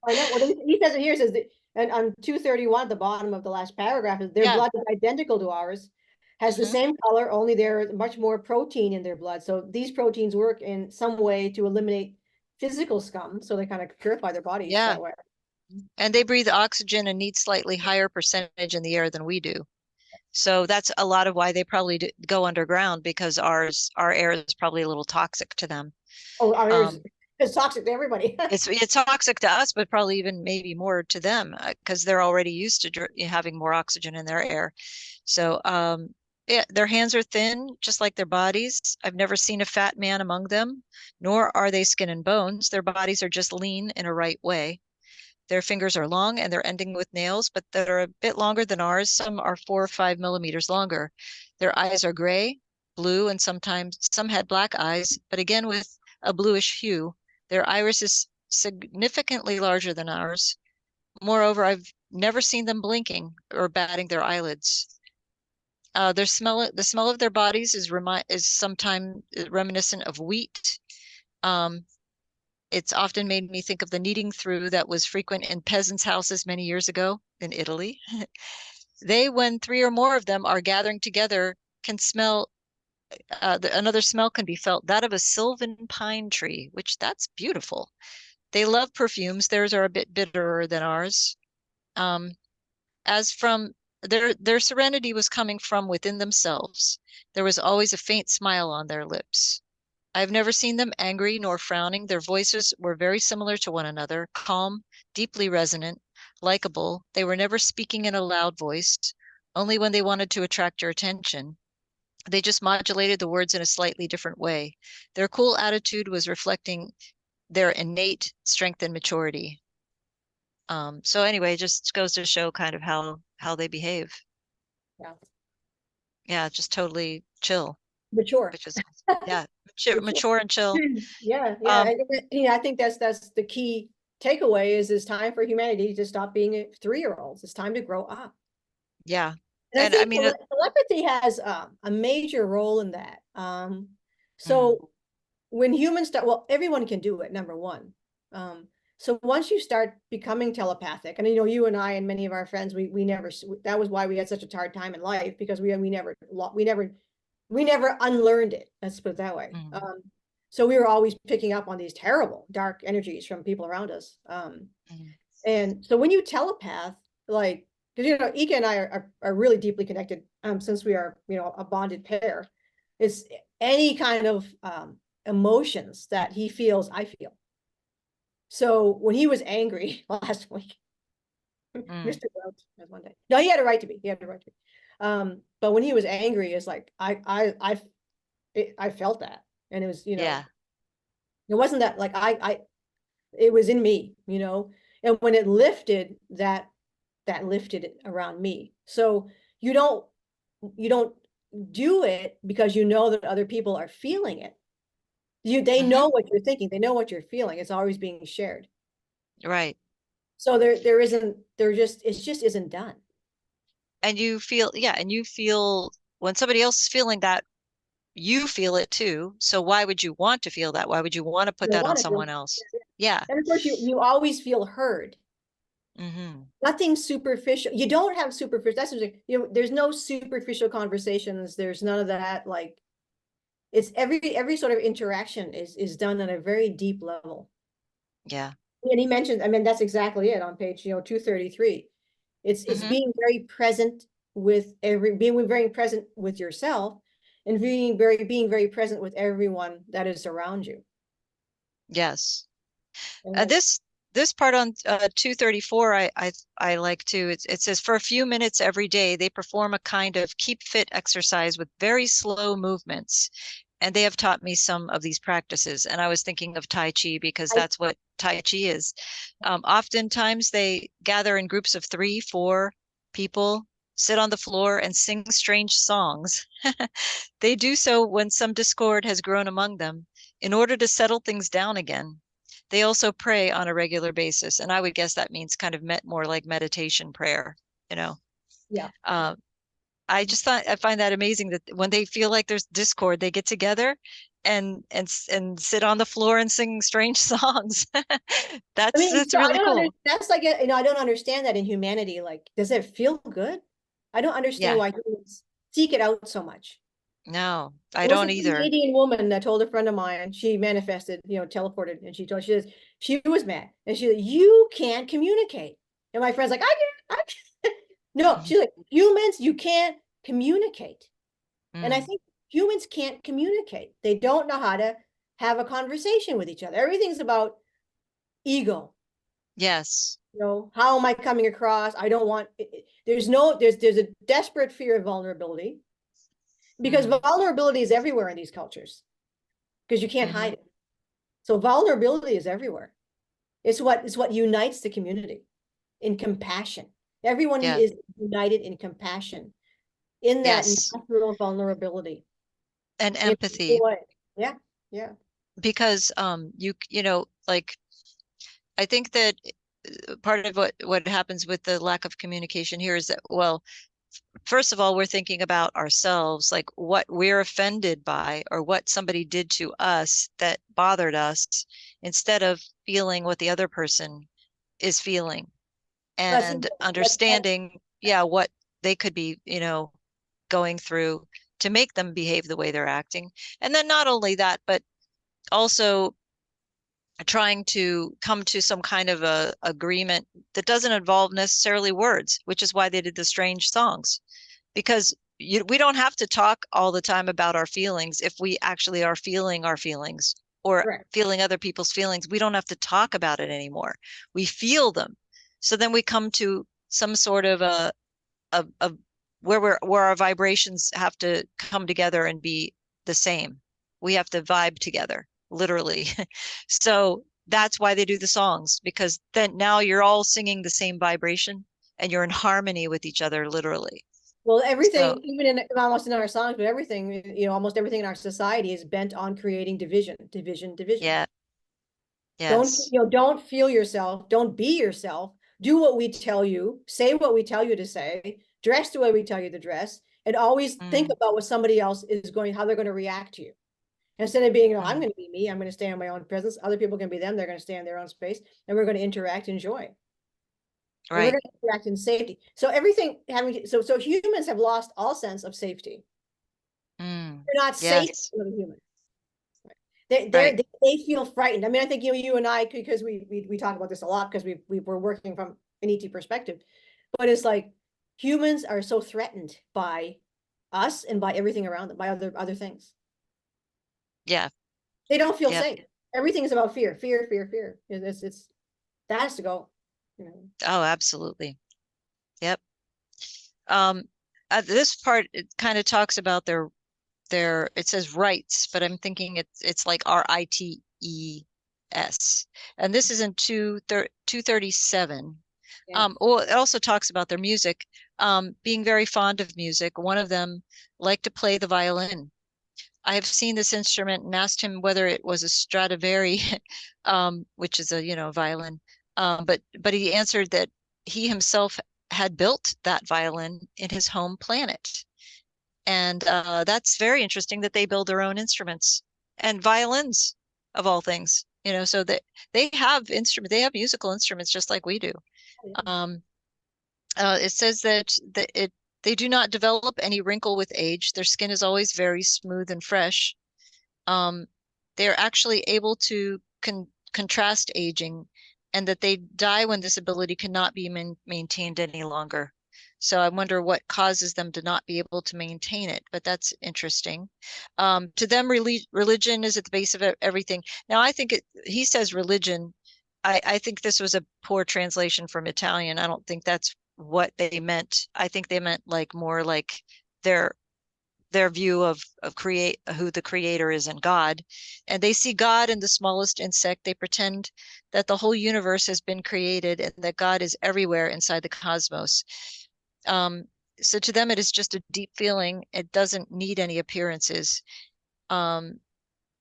I know. Well, he says it here. Says that, and on 231 at the bottom of the last paragraph, is their Yeah. blood is identical to ours, has the Hmm. same color, only there's much more protein in their blood. So these proteins work in some way to eliminate physical scum. So they kind of purify their bodies Yeah. that way. And they breathe oxygen and need slightly higher percentage in the air than we do. So that's a lot of why they probably go underground, because our air is probably a little toxic to them. Oh, ours Um, is toxic to everybody. it's toxic to us, but probably even maybe more to them, because they're already used to having more oxygen in their air. So yeah, their hands are thin, just like their bodies. I've never seen a fat man among them, nor are they skin and bones. Their bodies are just lean in a right way. Their fingers are long and they're ending with nails, but that are a bit longer than ours. Some are 4 or 5 millimeters longer. Their eyes are gray, blue, and sometimes some had black eyes, but again with a bluish hue. Their iris is significantly larger than ours. Moreover, I've never seen them blinking or batting their eyelids. The smell of their bodies is sometimes reminiscent of wheat. Um, it's often made me think of the kneading through that was frequent in peasants' houses many years ago in Italy. They, when three or more of them are gathering together, can smell, another smell can be felt, that of a sylvan pine tree, which that's beautiful. They love perfumes. Theirs are a bit bitterer than ours. Um, as from their serenity was coming from within themselves. There was always a faint smile on their lips. I've never seen them angry nor frowning. Their voices were very similar to one another, calm, deeply resonant, likable. They were never speaking in a loud voice, only when they wanted to attract your attention. They just modulated the words in a slightly different way. Their cool attitude was reflecting their innate strength and maturity. So anyway, it just goes to show kind of how they behave. Yeah. Yeah, just totally chill, Mature. which is yeah, Mature. mature and chill. Yeah, yeah. Um, I think that's the key takeaway is it's time for humanity to stop being 3-year-olds. It's time to grow up. yeah. And I And I think mean, telepathy has a major role in that. mm, So when humans start, well, everyone can do it, number one. So once you start becoming telepathic, and you and I and many of our friends, we never, that was why we had such a hard time in life, because we never unlearned it. Let's put it that way. mm, So we were always picking up on these terrible dark energies from people around us. mm, And so when you telepath, like, because Ika and I are really deeply connected, since we are, a bonded pair, is any kind of emotions that he feels, I feel. So when he was angry last week, mm, Mr. Grout has one day. No, he had a right to be. He had a right to be. But when he was angry, it's like I felt that, and it was, yeah. it wasn't that like it was in me, and when it lifted, that lifted it around me. So you don't do it because you know that other people are feeling it. They Hmm. know what you're thinking. They know what you're feeling. It's always being shared. Right. So there isn't, it just isn't done. And you feel, yeah, and you feel when somebody else is feeling that, you feel it too. So why would you want to feel that? Why would you want to put You that on want to someone feel, else? Yeah. and of course you always feel heard. Hmm. Nothing superficial. You don't have superficial. That's what there's no superficial conversations. There's none of that. Like, it's every sort of interaction is done on a very deep level. Yeah. And he mentioned, I mean, that's exactly it on page 233. It's Hmm. being very present with being very present with yourself, and being very present with everyone that is around you. Yes. And Uh, like, this this part on 234, I like to. It says for a few minutes every day they perform a kind of keep fit exercise with very slow movements, and they have taught me some of these practices. And I was thinking of Tai Chi because I, that's what Tai Chi is. Oftentimes they gather in groups of 3, 4 people, sit on the floor and sing strange songs. They do so when some discord has grown among them, in order to settle things down again. They also pray on a regular basis, and I would guess that means kind of more like meditation prayer, you know. yeah. Uh, I find that amazing that when they feel like there's discord, they get together and sit on the floor and sing strange songs. I mean, That's so I really don't understand. cool. That's like, I don't understand that in humanity. Like, does it feel good? I don't understand Yeah. why humans seek it out so much. No, I There was don't a either. Canadian woman that told a friend of mine, she manifested, teleported, and she says, she was mad. And she said, you can't communicate. And my friend's like, I can. No, she's like, humans, you can't communicate. And I Mm, think humans can't communicate. They don't know how to have a conversation with each other. Everything's about ego. yes. How am I coming across? I don't want, there's a desperate fear of vulnerability, because Mm, vulnerability is everywhere in these cultures because you can't hmm. hide it. So vulnerability is everywhere. It's what unites the community in compassion. Everyone Yeah. is united in compassion, in that Yes. natural vulnerability, And in empathy, joy. Yeah, yeah. because like I think that part of what happens with the lack of communication here is that, well, first of all, we're thinking about ourselves, like what we're offended by or what somebody did to us that bothered us, instead of feeling what the other person is feeling But see, and understanding, yeah, what they could be, going through to make them behave the way they're acting. And then not only that, but also trying to come to some kind of a agreement that doesn't involve necessarily words, which is why they did the strange songs. Because we don't have to talk all the time about our feelings if we actually are feeling our feelings or correct. feeling other people's feelings. We don't have to talk about it anymore. We feel them. So then we come to some sort of a where our vibrations have to come together and be the same. We have to vibe together, literally. So that's why they do the songs, because then now you're all singing the same vibration and you're in harmony with each other, literally. Well, So everything, even in almost in our songs, but everything, almost everything in our society is bent on creating division, division, division. yeah, yes. Don't feel yourself, don't be yourself, do what we tell you, say what we tell you to say, dress the way we tell you to dress, and always think Mm, about what somebody else is going, how they're going to react to you. Instead of being, I'm mm, going to be me, I'm going to stay in my own presence, other people can be them, they're going to stay in their own space, and we're going to interact in joy. And we're right. going to interact in safety. So everything having, so humans have lost all sense of safety. Mm, They're not safe yes, with a human. They right. they feel frightened. I mean, I think you and I, because we talk about this a lot because we were working from an ET perspective, but it's like humans are so threatened by us and by everything around them, by other things. Yeah, They don't feel yep. safe. Everything is about fear, fear, fear, fear. It's that has to go. You know. Oh, absolutely. Yep. Um, this part, it kind of talks about their it says rights, but I'm thinking it's like RITES. And this is in 237. Yeah. Well, it also talks about their music, being very fond of music. One of them liked to play the violin. I have seen this instrument and asked him whether it was a Stradivari, which is a, violin. But he answered that he himself had built that violin in his home planet. And that's very interesting that they build their own instruments and violins of all things, so that they have musical instruments just like we do. Um, it says that they do not develop any wrinkle with age. Their skin is always very smooth and fresh. um, they're actually able to contrast aging, and that they die when this ability cannot be maintained any longer. So I wonder what causes them to not be able to maintain it, but that's interesting. To them, religion is at the base of everything. Now, I think he says religion. I think this was a poor translation from Italian. I don't think that's what they meant. I think they meant like more like their their view of create who the creator is in God. And they see God in the smallest insect. They pretend that the whole universe has been created and that God is everywhere inside the cosmos. Um, so to them, it is just a deep feeling. It doesn't need any appearances. Um,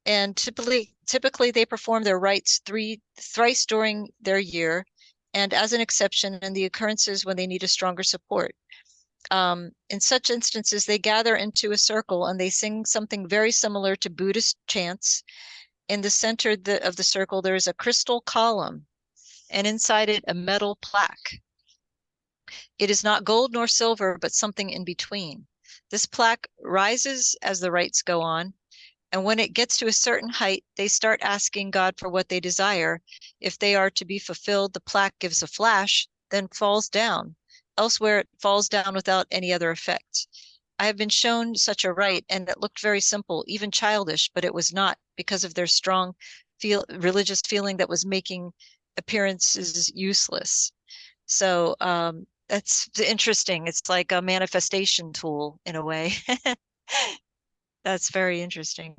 and typically they perform their rites thrice during their year, and as an exception in the occurrences when they need a stronger support. In such instances, they gather into a circle and they sing something very similar to Buddhist chants. In the center of the circle, there is a crystal column, and inside it, a metal plaque. It is not gold nor silver, but something in between. This plaque rises as the rites go on, and when it gets to a certain height, they start asking God for what they desire. If they are to be fulfilled, the plaque gives a flash, then falls down. Elsewhere, it falls down without any other effect. I have been shown such a rite, and it looked very simple, even childish, but it was not, because of their strong religious feeling that was making appearances useless. So that's interesting. It's like a manifestation tool in a way. That's very interesting.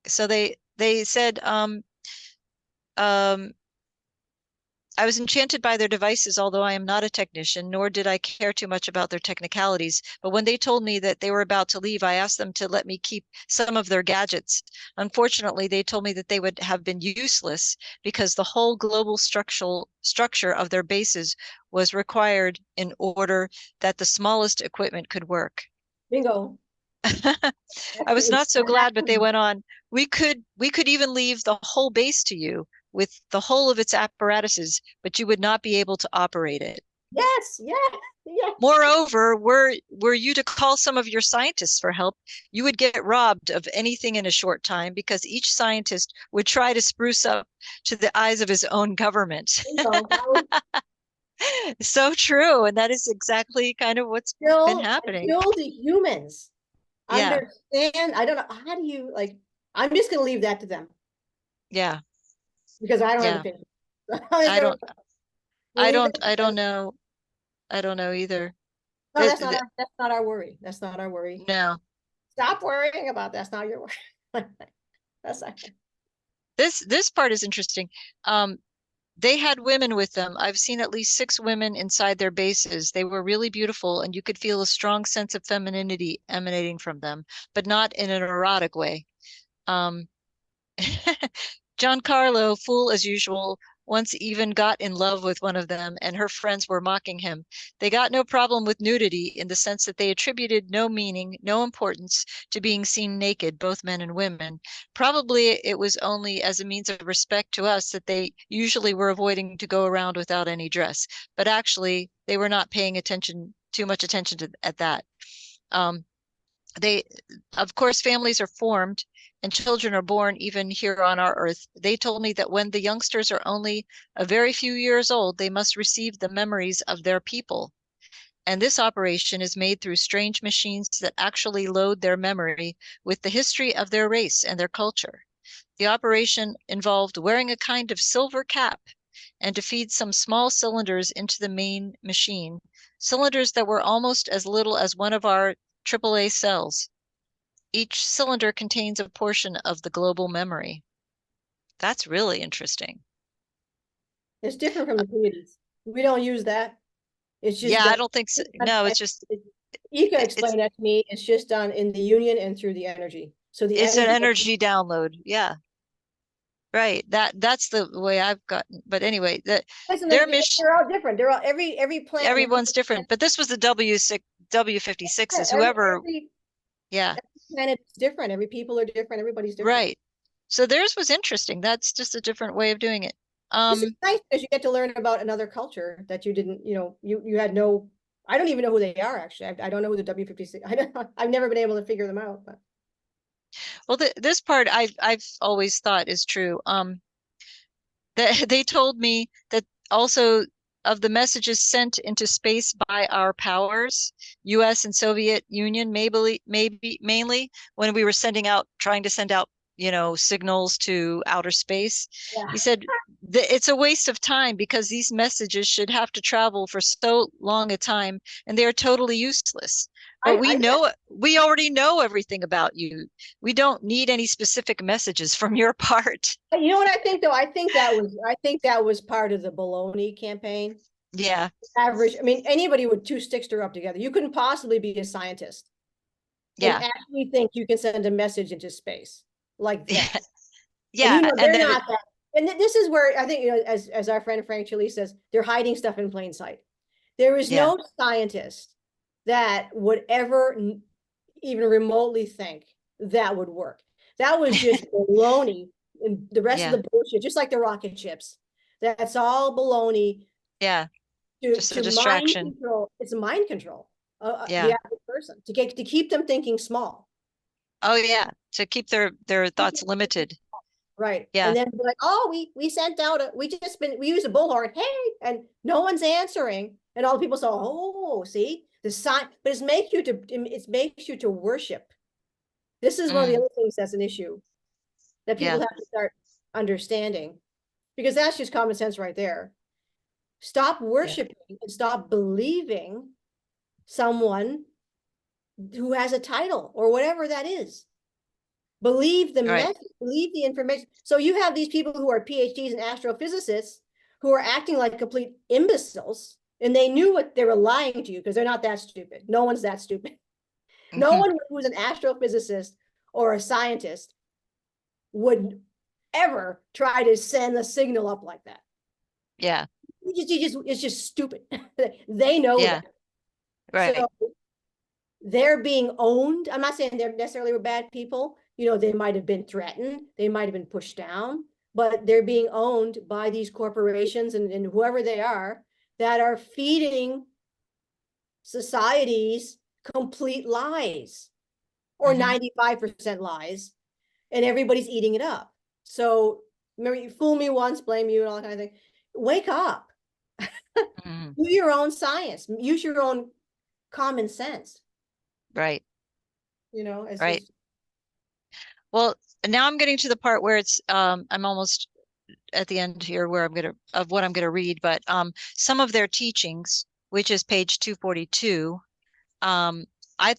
So they said um, I was enchanted by their devices, although I am not a technician, nor did I care too much about their technicalities. But when they told me that they were about to leave, I asked them to let me keep some of their gadgets. Unfortunately, they told me that they would have been useless because the whole global structure of their bases was required in order that the smallest equipment could work. Bingo. I was not so glad, but they went on. We could even leave the whole base to you with the whole of its apparatuses, but you would not be able to operate it. Yes, yes, yes. Moreover, were you to call some of your scientists for help, you would get robbed of anything in a short time because each scientist would try to spruce up to the eyes of his own government. Bingo. So true, and that is exactly kind of what's been happening. Until the humans Yeah, understand, I don't know, how do you like, I'm just gonna leave that to them yeah, because I don't have the yeah. patience. I don't, We'll leave that I to don't them. know. I don't know either. No, That, that's not our worry. That's not our worry. no, Stop worrying about that. That's not your worry. That's not. this part is interesting. They had women with them. I've seen at least 6 women inside their bases. They were really beautiful, and you could feel a strong sense of femininity emanating from them, but not in an erotic way. Um, Giancarlo, fool as usual, once even got in love with one of them, and her friends were mocking him. They got no problem with nudity in the sense that they attributed no meaning, no importance to being seen naked, both men and women. Probably it was only as a means of respect to us that they usually were avoiding to go around without any dress, but actually they were not paying too much attention to at that. Um, they, of course, families are formed and children are born even here on our earth. They told me that when the youngsters are only a very few years old, they must receive the memories of their people. And this operation is made through strange machines that actually load their memory with the history of their race and their culture. The operation involved wearing a kind of silver cap and to feed some small cylinders into the main machine, cylinders that were almost as little as one of our AAA cells. Each cylinder contains a portion of the global memory. That's really interesting. It's different from the Pleiades. We don't use that. It's just Yeah, done. I don't think so. No, it's just You can it's explain that to me. It's just done in the union and through the energy. So the it's an energy. energy download. Yeah, right. That's the way I've gotten. But anyway, Listen, their mission, they're all different. They're all every plant and everyone's different. But this was the W56s. Whoever, every yeah, planet is different. Every people are different. Everybody's different. right. So theirs was interesting. That's just a different way of doing it. This is nice because you get to learn about another culture that you didn't, you had no. I don't even know who they are actually. I don't know who the W56. I've never been able to figure them out. But Well, this part I've always thought is true. That they told me that also of the messages sent into space by our powers, US and Soviet Union, maybe mainly when we were trying to send out, signals to outer space. yeah, He said it's a waste of time because these messages should have to travel for so long a time and they are totally useless. But I we already know everything about you. We don't need any specific messages from your part. you know what I think though? I think that was part of the baloney campaign. Yeah. Average. I mean, anybody with 2 sticks to rub together. You couldn't possibly be a scientist and Yeah. actually think you can send a message into space like Yeah. that. And Yeah. And they're then not that. And this is where I think, as our friend Frank Chile says, they're hiding stuff in plain sight. There is yeah. no scientist that would ever even remotely think that would work. That was just baloney. And the rest of Yeah. the bullshit, just like the rocket ships, that's all baloney Yeah. to Just a mind distraction. control. It's a mind control. The Yeah. average person, to keep them thinking small. Oh yeah, to keep their thoughts limited. Right. Yeah. And then be like, oh, we sent out we used a bullhorn. Hey, and no one's answering. And all the people say, oh, see, the sign, but it makes you to worship. This is one of the other things that's an issue that people Yeah. have to start understanding, because that's just common sense right there. Stop worshiping and stop believing someone who has a title or whatever that is. Believe the message, believe the information. So you have these people who are PhDs and astrophysicists who are acting like complete imbeciles, and they knew what they were lying to you, because they're not that stupid. No one's that stupid. No one who's an astrophysicist or a scientist would ever try to send a signal up like that. Yeah. It's just stupid. They know that. Right. So they're being owned. I'm not saying they're necessarily were bad people. You know, they might have been threatened, they might have been pushed down, but they're being owned by these corporations and whoever they are that are feeding societies complete lies, or 95% lies, and everybody's eating it up. So remember, you fool me once, blame you, and all that kind of thing. Wake up. Do your own science, use your own common sense. Right. You know, it's right. just... Well, now I'm getting to the part where it's I'm almost at the end here where what I'm gonna read, but some of their teachings, which is page 242, I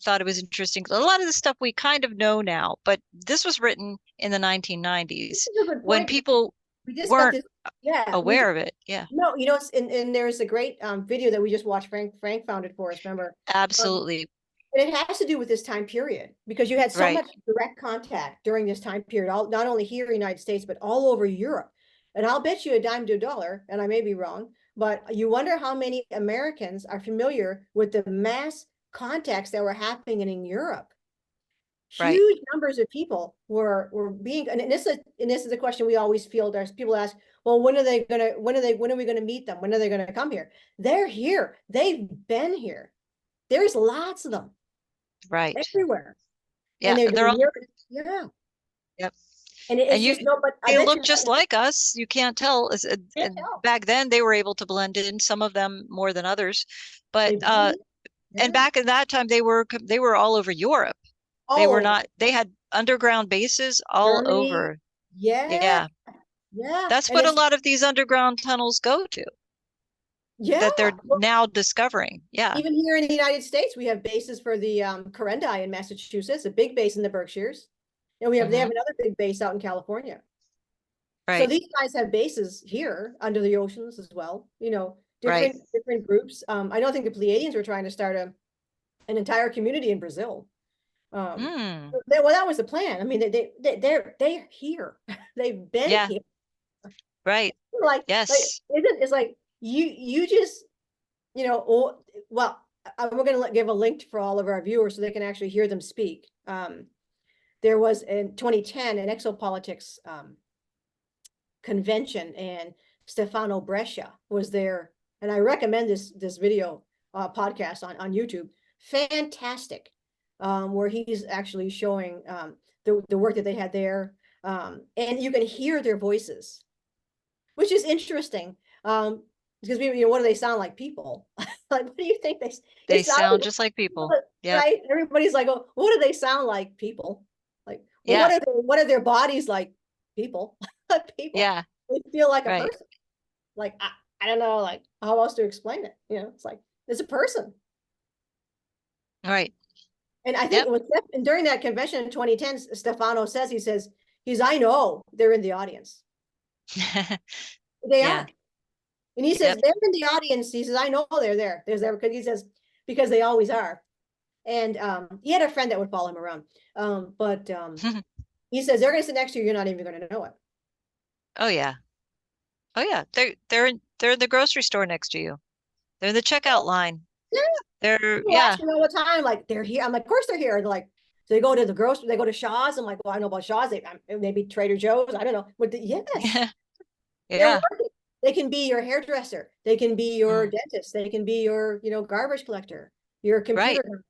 thought it was interesting. A lot of the stuff we kind of know now, but this was written in the 1990s when people weren't aware of it. Yeah. No, you know, and there's a great video that we just watched. Frank found it for us, remember? Absolutely. And it has to do with this time period, because you had so much direct contact during this time period, not only here in the United States, but all over Europe. And I'll bet you a dime to a dollar, and I may be wrong, but you wonder how many Americans are familiar with the mass contacts that were happening in Europe. Huge numbers of people were being, and this is a question we always field. As people ask, well, when are we going to meet them? When are they going to come here? They're here. They've been here. There's lots of them. Right. Everywhere. Yeah. And they're all, yeah. Yep. And it's just no, but they look just like us. You can't tell. Back then they were able to blend in, some of them more than others, but and back in that time they were all over Europe. They were not, they had underground bases all over. Yeah. That's what a lot of these underground tunnels go to. That they're now discovering. Yeah. Even here in the United States, we have bases for the Corendai in Massachusetts, a big base in the Berkshires. And they have another big base out in California. Right. So these guys have bases here under the oceans as well. You know, different groups. I don't think the Pleiadians were trying to start an entire community in Brazil. Well, that was the plan. I mean, they're here. They've been here. Right. Like, yes. It's like you just, you know, well, we're going to give a link for all of our viewers so they can actually hear them speak. There was in 2010 an Exo-Politics convention, and Stefano Brescia was there, and I recommend this video podcast on YouTube. Fantastic, where he's actually showing the work that they had there, and you can hear their voices, which is interesting. Because you know, what do they sound like? People. Like, what do you think they sound just like people? Yeah. Right. Everybody's like, oh, what do they sound like? People. Like, well, what are their bodies like? People. People. Yeah. They feel like a person. Like, I don't know, like how else to explain it. You know, it's like it's a person. Right. And I think and during that convention in 2010, Stefano says, I know they're in the audience. They are. And he says, they're in the audience. He says, I know they're there. There's there because he says, because they always are. And he had a friend that would follow him around. But he says, they're going to sit next to you. You're not even going to know it. Oh, yeah. Oh, yeah. They're in the grocery store next to you. They're in the checkout line. Yeah. They're, ask me all the time, like, they're here. I'm like, of course they're here. And they're like, so they go to the grocery, they go to Shaw's. I'm like, well, I know about Shaw's. Maybe Trader Joe's. I don't know. But yes. Yeah. They can be your hairdresser. They can be your dentist. They can be your, you know, garbage collector. You're a Right. computer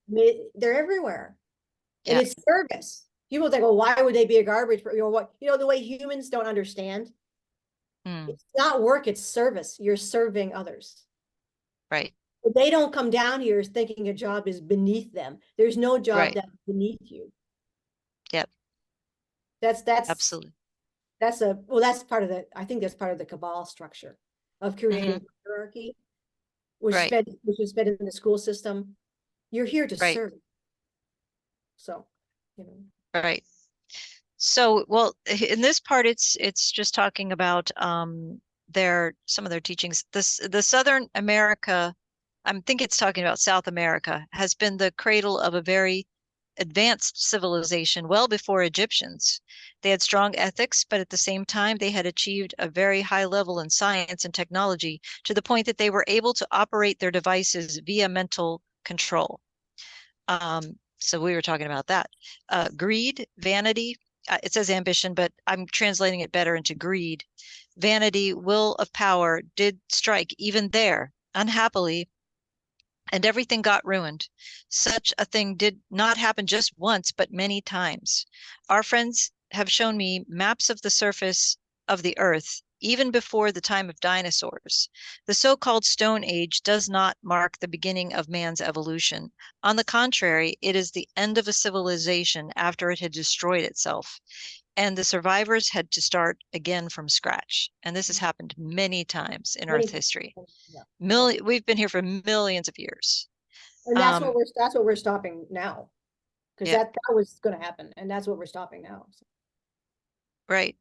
they're everywhere. And Yeah. it's service. People think, well, why would they be a garbage? The way humans don't understand. Mm, It's not work, it's service. You're serving others. right. But they don't come down here thinking a job is beneath them. There's no job Right. that's beneath you. Yep. That's that's Absolutely. that's a well, that's part of the I think that's part of the cabal structure of Hmm. creating hierarchy, Right. which is fed in the school system. You're here to Right. serve. So, you know. Right. So, well, in this part, it's just talking about some of their teachings. The Southern America, I think it's talking about South America, has been the cradle of a very advanced civilization well before Egyptians. They had strong ethics, but at the same time, they had achieved a very high level in science and technology to the point that they were able to operate their devices via mental control. So we were talking about that. Greed, vanity, it says ambition, but I'm translating it better into greed. Vanity, will of power did strike even there, unhappily, and everything got ruined. Such a thing did not happen just once, but many times. Our friends have shown me maps of the surface of the earth, even before the time of dinosaurs. The so-called Stone Age does not mark the beginning of man's evolution. On the contrary, it is the end of a civilization after it had destroyed itself, and the survivors had to start again from scratch. And this has happened many times in Earth Many, history. yeah, yeah. We've been here for millions of years. And Um, that's what we're stopping now. Because yeah, that was going to happen. And that's what we're stopping now. So. right.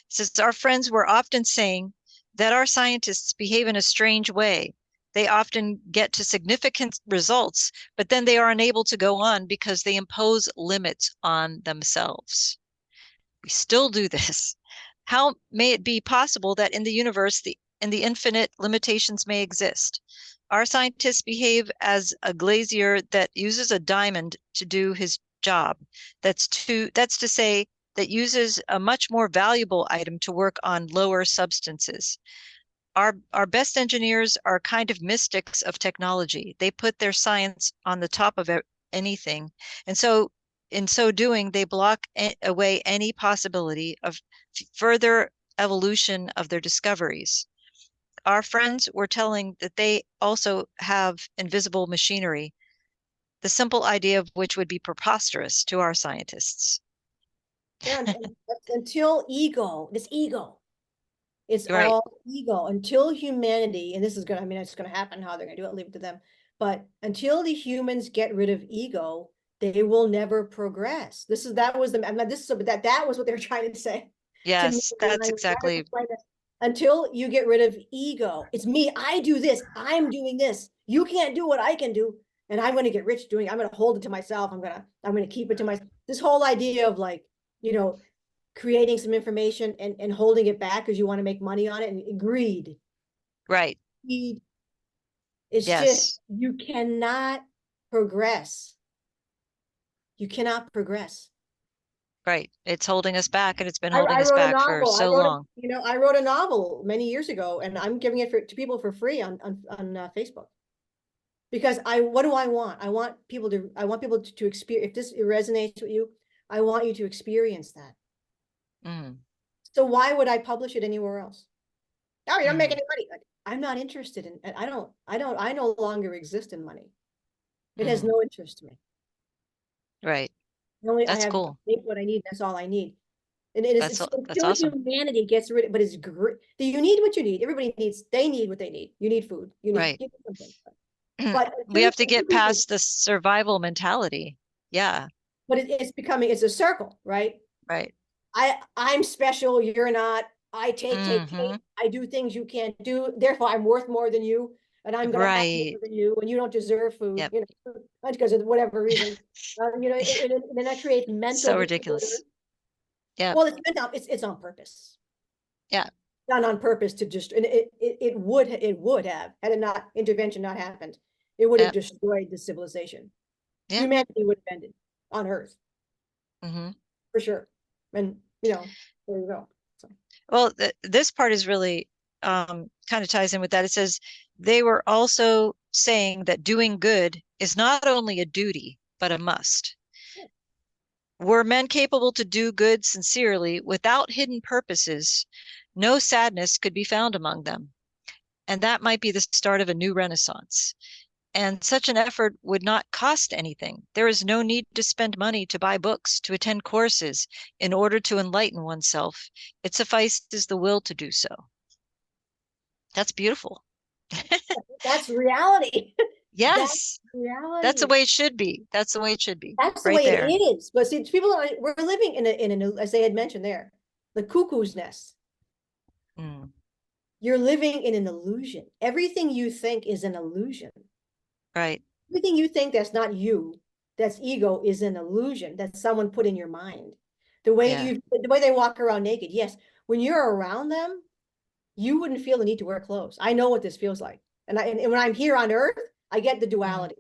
Since our friends were often saying that our scientists behave in a strange way. They often get to significant results, but then they are unable to go on because they impose limits on themselves. We still do this. How may it be possible that in the universe, in the infinite, limitations may exist? Our scientists behave as a glazier that uses a diamond to do his job. That's to say, that uses a much more valuable item to work on lower substances. Our best engineers are kind of mystics of technology. They put their science on the top of anything. And so in so doing, they block away any possibility of further evolution of their discoveries. Our friends were telling that they also have invisible machinery, the simple idea of which would be preposterous to our scientists. Yeah, until this ego, it's Right. all ego until humanity, and this is gonna, it's gonna happen, how they're gonna do it, leave it to them. But until the humans get rid of ego, they will never progress. That was the, that was what they were trying to say to me Yes, when that's I was trying to exactly explain this. Until you get rid of ego, it's me, I do this, I'm doing this. You can't do what I can do, and I'm gonna get rich doing it. I'm gonna hold it to myself. I'm gonna keep it to myself. This whole idea of like, you know, creating some information and holding it back because you want to make money on it, and greed. right. Greed. It's just, Yes, you cannot progress. You cannot progress. right. It's holding us back, and it's been I holding us wrote a back for novel. so long. I wrote a novel many years ago, and I'm giving it to people for free on Facebook. Because what do I want? I want people to experience, if this resonates with you, I want you to experience that. Mm, So why would I publish it anywhere else? Oh, you don't make mm, any money. Like, I'm not interested in, I no longer exist in money. It has mm, no interest to me. right. I That's have cool. what I need. That's all I need. And it's That's until awesome. humanity gets rid of, but it's great. You need what you need. They need what they need. You need food. Right. You need something. But We have to until get people, past the survival mentality. Yeah, but it's a circle, right? right. I'm special, you're not. I take. Hmm. I do things you can't do. Therefore, I'm worth more than you, and I'm gonna have more Right. than you, and you don't deserve food, Yep. not because of whatever reason. And then that creates mental So disorder. ridiculous. Yep. Well, it's on purpose. Yeah. Done on purpose to just, and it would have, had it not, intervention not happened, it would have Yep. destroyed the civilization. Yep. Humanity would have ended on Earth Hmm. for sure. And there you go. So. Well, this part is really kind of ties in with that. It says they were also saying that doing good is not only a duty, but a must. Were men capable to do good sincerely without hidden purposes, no sadness could be found among them. And that might be the start of a new renaissance. And such an effort would not cost anything. There is no need to spend money to buy books, to attend courses in order to enlighten oneself. It suffices the will to do so. That's beautiful. That's reality. That's Yes, that's the reality. way it should be. That's the way it should be, That's the right way it there. is. But see, people are, we're living in an, as they had mentioned there, the cuckoo's nest. Mm, You're living in an illusion. Everything you think is an illusion. right. Everything you think that's not you, that's ego, is an illusion that someone put in your mind. Yeah. The way they walk around naked. Yes, when you're around them, you wouldn't feel the need to wear clothes. I know what this feels like. And when I'm here on earth, I get the Mm, duality.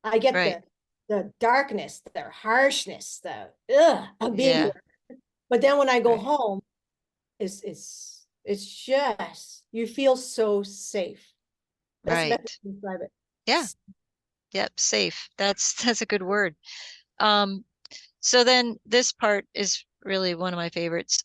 I get right. the darkness, the harshness, the ugh of being Yeah. here. But then when I go Right. home, it's just you feel so safe. That's the best way Right. to describe it. Yeah. Yep. Safe. That's a good word. Um, So then this part is really one of my favorites.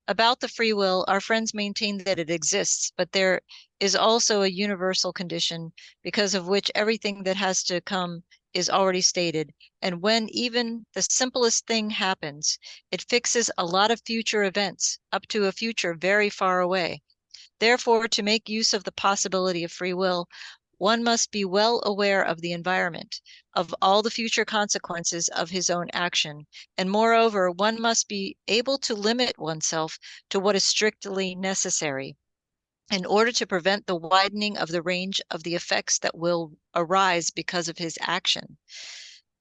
About the free will, our friends maintain that it exists, but there is also a universal condition because of which everything that has to come is already stated. And when even the simplest thing happens, it fixes a lot of future events up to a future very far away. Therefore, to make use of the possibility of free will, one must be well aware of the environment, of all the future consequences of his own action, and moreover, one must be able to limit oneself to what is strictly necessary in order to prevent the widening of the range of the effects that will arise because of his action.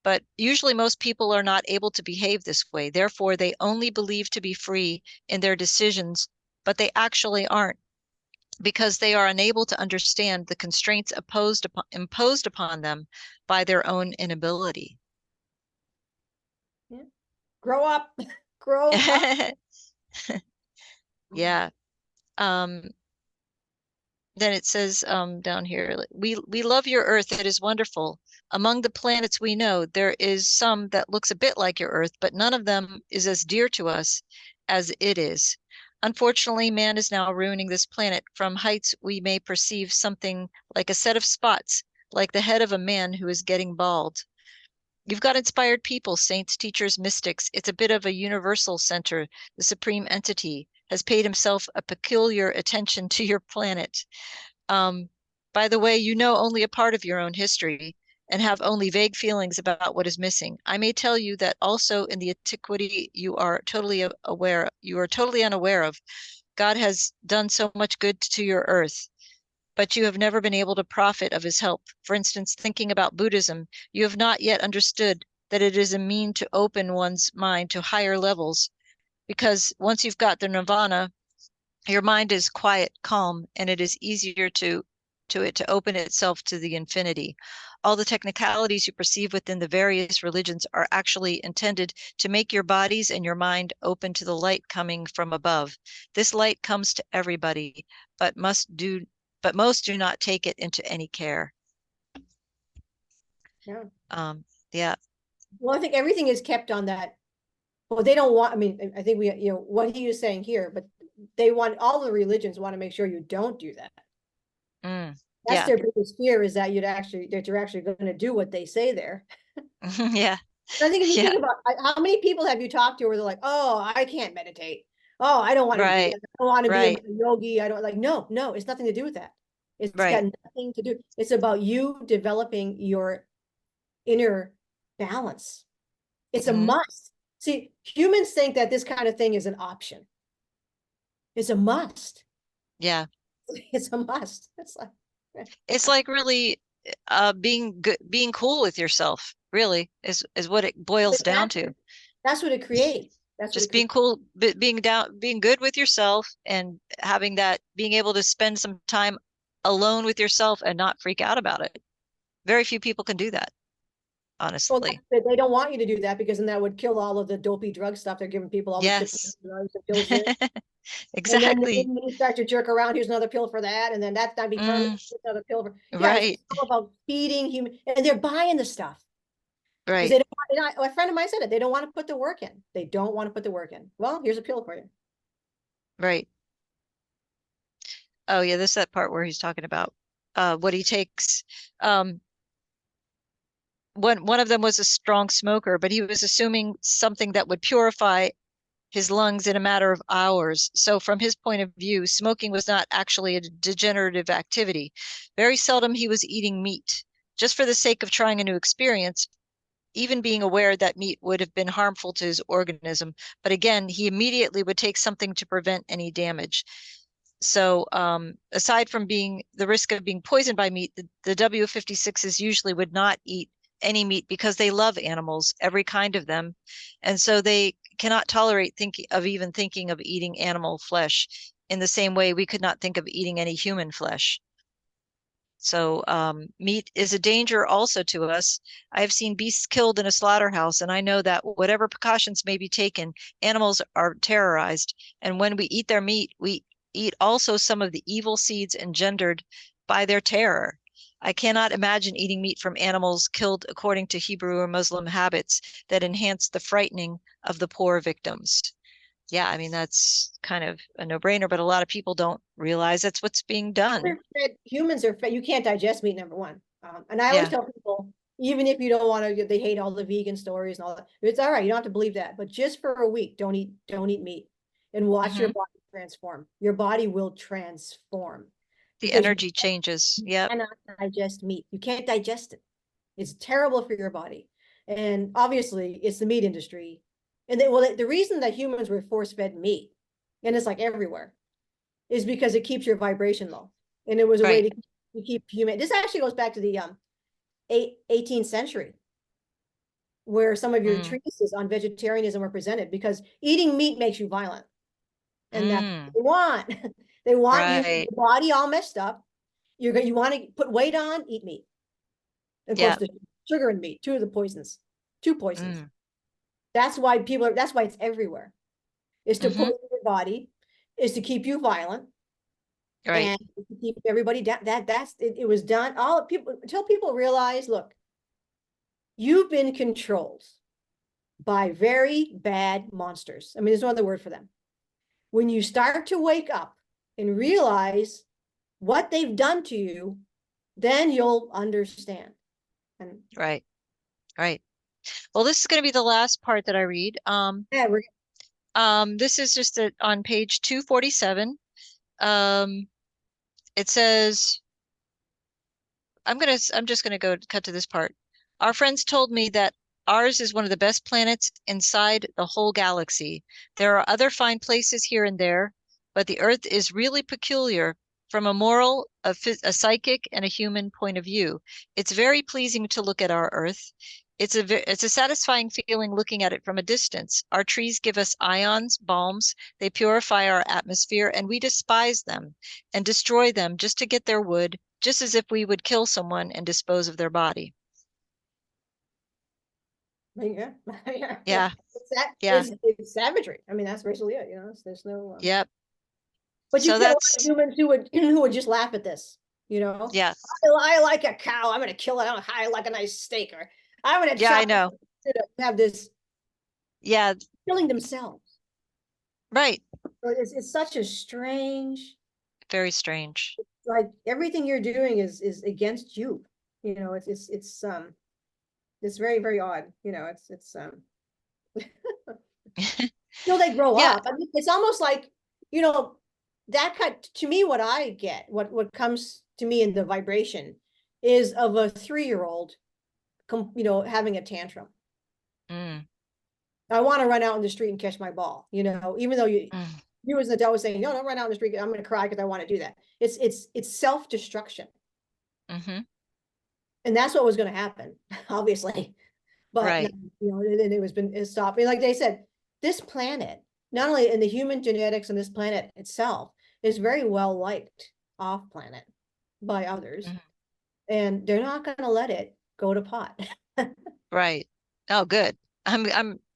But usually most people are not able to behave this way. Therefore, they only believe to be free in their decisions, but they actually aren't because they are unable to understand the constraints imposed upon them by their own inability. Yeah. Grow up. Grow up. Yeah. Um, then it says down here, we love your Earth. It is wonderful. Among the planets we know, there is some that looks a bit like your Earth, but none of them is as dear to us as it is. Unfortunately, man is now ruining this planet. From heights, we may perceive something like a set of spots, like the head of a man who is getting bald. You've got inspired people, saints, teachers, mystics. It's a bit of a universal center. The supreme entity has paid himself a peculiar attention to your planet. Um, by the way, you know only a part of your own history and have only vague feelings about what is missing. I may tell you that also in the antiquity you are totally unaware of. God has done so much good to your earth, but you have never been able to profit of his help. For instance, thinking about Buddhism, you have not yet understood that it is a mean to open one's mind to higher levels, because once you've got the nirvana, your mind is quiet, calm, and it is easier to open itself to the infinity. All the technicalities you perceive within the various religions are actually intended to make your bodies and your mind open to the light coming from above. This light comes to everybody, but most do not take it into any care. Yeah. Um, yeah, Well, I think everything is kept on that. Well, they don't want, I mean, I think what he was saying here, but they want, all the religions want to make sure you don't do that. mm, That's yeah, their biggest fear, is that that you're actually going to do what they say there. yeah, I think if you yeah, think about how many people have you talked to where they're like, oh, I can't meditate. Oh, I don't want to do that. right, I don't want to be a right, yogi. I don't like, no, it's nothing to do with that. It's got right. nothing to do. It's about you developing your inner balance. It's a Hmm. must. See, humans think that this kind of thing is an option. It's a must. Yeah. It's a must. It's like, It's like really being good, being cool with yourself, really, is what it boils but down to. that's what it creates. That's what it Just creates. being cool, being good with yourself and having that, being able to spend some time alone with yourself and not freak out about it. Very few people can do that, Well, honestly. they don't want you to do that because then that would kill all of the dopey drug stuff they're giving people, all the different Yes. drugs and pills here. And then Exactly. you start to jerk around, here's another pill for that, and then that's not be permanent, Mm, here's another pill for, yeah, it's right. all about feeding human, and they're buying the stuff. Because Right. they don't want, a friend of mine said it, they don't want to put the work in. They don't want to put the work in. Well, here's a pill for you. Right. Oh yeah, this is that part where he's talking about what he takes. Um, one of them was a strong smoker, but he was assuming something that would purify his lungs in a matter of hours. So from his point of view, smoking was not actually a degenerative activity. Very seldom he was eating meat, just for the sake of trying a new experience, even being aware that meat would have been harmful to his organism. But again, he immediately would take something to prevent any damage. So aside from being the risk of being poisoned by meat, the W56s usually would not eat any meat because they love animals, every kind of them. And so they cannot tolerate even thinking of eating animal flesh in the same way we could not think of eating any human flesh. So meat is a danger also to us. I have seen beasts killed in a slaughterhouse, and I know that whatever precautions may be taken, animals are terrorized. And when we eat their meat, we eat also some of the evil seeds engendered by their terror. I cannot imagine eating meat from animals killed according to Hebrew or Muslim habits that enhance the frightening of the poor victims. Yeah, I mean, that's kind of a no-brainer, but a lot of people don't realize that's what's being done. Humans are fed. You can't digest meat, number one. And I always Yeah. tell people, even if you don't want to, they hate all the vegan stories and all that. It's all right. You don't have to believe that, but just for a week, don't eat meat and watch your Hmm. body transform. Your body will transform The because you energy changes. Yep. cannot digest meat. You can't digest it. It's terrible for your body. And obviously, it's the meat industry. And the reason that humans were force-fed meat, and it's like everywhere, is because it keeps your vibration low. And it was a way Right. to keep human. This actually goes back to the 18th century, where some of your Mm. treatises on vegetarianism were presented, because eating meat makes you violent. And that's Mm. what they want. They want you, Right. your body all messed up. You want to put weight on, eat meat. Of course, Yep. the sugar and meat, two of the poisons, two poisons. Mm. That's why it's everywhere. Is to Hmm. poison your body, is to keep you violent, Right. and to keep everybody down. It was done all people until people realize, look, you've been controlled by very bad monsters. I mean, there's no other word for them. When you start to wake up and realize what they've done to you, then you'll understand. And Right. Right. Well, this is going to be the last part that I read. yeah, This is just on page 247. Um, it says, I'm just gonna go cut to this part. Our friends told me that ours is one of the best planets inside the whole galaxy. There are other fine places here and there, but the Earth is really peculiar from a moral, a psychic, and a human point of view. It's very pleasing to look at our Earth. It's a satisfying feeling looking at it from a distance. Our trees give us ions, balms, they purify our atmosphere, and we despise them and destroy them just to get their wood, just as if we would kill someone and dispose of their body. yeah, yeah, yeah. Yeah, yeah, It's savagery. I mean, that's basically it. There's no. yep. But you So get a lot of that's, humans who would just laugh at this. You know, yeah, I like a cow. I'm gonna kill it. I like a nice steak, or I'm gonna yeah, I chop know. it to have this Yeah, killing themselves. right. So it's such a strange, Very strange. like everything you're doing is against you. It's very, very odd. They grow Yeah, up. I mean, it's almost like, you know, that kind to me, what I get, what comes to me in the vibration is of a 3-year-old, having a tantrum. mm, I want to run out in the street and catch my ball, even though mm, you as an adult was saying, no, don't run out in the street. I'm going to cry because I want to do that. It's self-destruction. hmm. And that's what was going to happen, obviously. But no, Right. then it's stopped. And like they said, this planet, not only in the human genetics and this planet itself, is very well liked off planet by others. Mhm. And they're not going to let it go to pot. Right. Oh, good.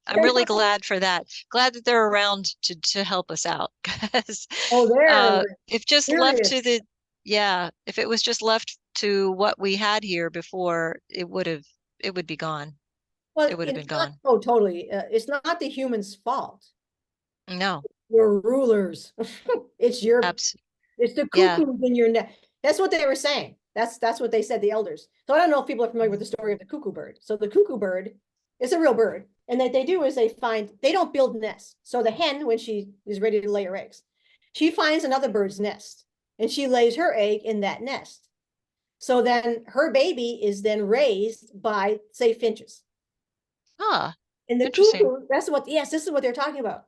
I'm really glad for that. Glad that they're around to help us out because Oh, they're if just left serious. to the yeah, if it was just left to what we had here before, it would be gone. Well, It would have been it's not, gone. oh, totally. It's not the human's fault. No, Your rulers. It's your, abs it's the yeah. cuckoos in your neck. That's what they were saying. That's what they said, the elders. So I don't know if people are familiar with the story of the cuckoo bird. So the cuckoo bird is a real bird. And that they do is they don't build nests. So the hen, when she is ready to lay her eggs, she finds another bird's nest and she lays her egg in that nest. So then her baby is then raised by, say, finches. Ah, And the interesting. cuckoo, that's what, yes, this is what they're talking about.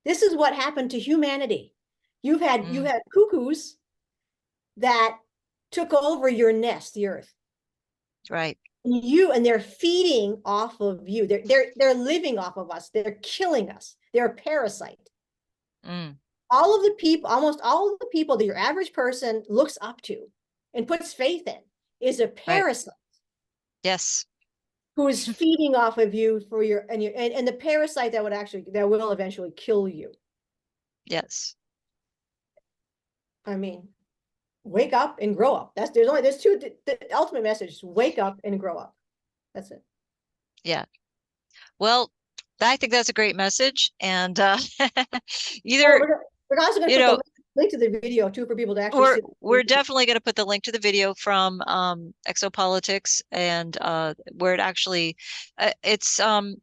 This is what happened to humanity. You Mm, had cuckoos that took over your nest, the earth. right. And they're feeding off of you. They're living off of us. They're killing us. They're a parasite. Mm, All of the people, almost all of the people that your average person looks up to and puts faith in is a right. parasite Yes. who is feeding off of you for and the parasite that will eventually kill you. Yes. I mean, wake up and grow up. There's two, the ultimate message is wake up and grow up. That's it. Yeah. Well, I think that's a great message. And Oh, either, we're also going to you put the know, link to the video too for people to actually see. we're definitely going to put the link to the video from Exo-Politics and where it actually it's I'm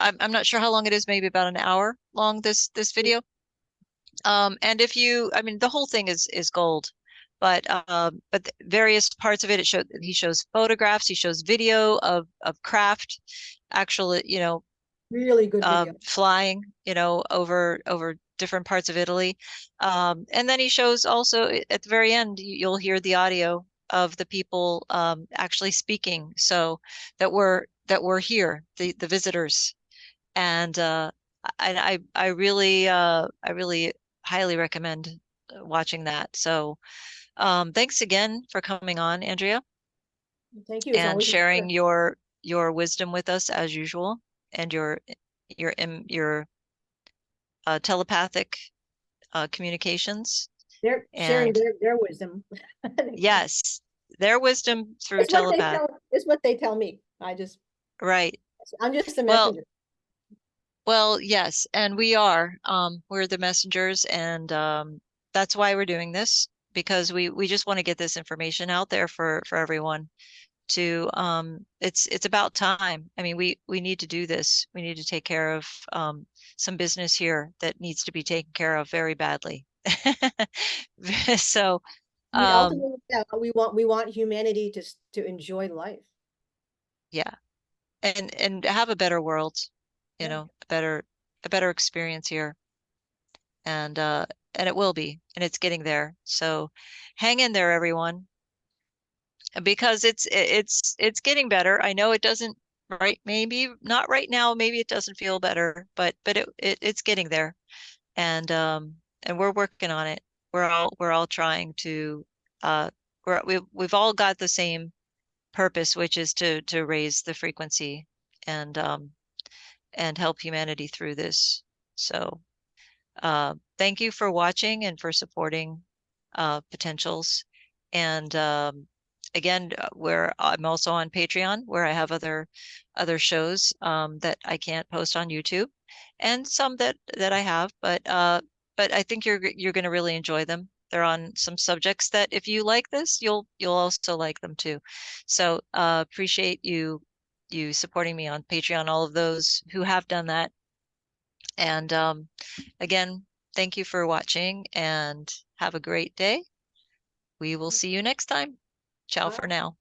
not sure how long it is, maybe about an hour long this video. And if you, I mean, the whole thing is gold, but various parts of it, he shows photographs, he shows video of craft, actually, Really good video. flying, over different parts of Italy. And then he shows also at the very end, you'll hear the audio of the people actually speaking, so that were here, the visitors. And I really highly recommend watching that. So thanks again for coming on, Andrea, Thank you. It's and always a sharing pleasure. your wisdom with us as usual, and your telepathic communications. They're sharing And their wisdom. yes, their wisdom through telepath. It's what they tell me. Right. I'm just a Well, messenger. well, yes, and we're the messengers, and that's why we're doing this, because we just want to get this information out there for everyone to it's about time. I mean, we need to do this. We need to take care of some business here that needs to be taken care of very badly. So I mean, um ultimately, yeah, we want humanity to enjoy life. yeah, and have a better world, Yeah. a better experience here. And and it will be, and it's getting there. So hang in there, everyone, because it's getting better. I know it doesn't, right, maybe not right now, maybe it doesn't feel better, but it's getting there. And we're working on it. We're all trying to we've all got the same purpose, which is to raise the frequency and and help humanity through this. So thank you for watching and for supporting Potentials. And again, I'm also on Patreon, where I have other shows that I can't post on YouTube, and some that I have, but I think you're going to really enjoy them. They're on some subjects that if you like this, you'll also like them too. So appreciate you supporting me on Patreon, all of those who have done that. And again, thank you for watching and have a great day. We will see you next time. Ciao All for right. now.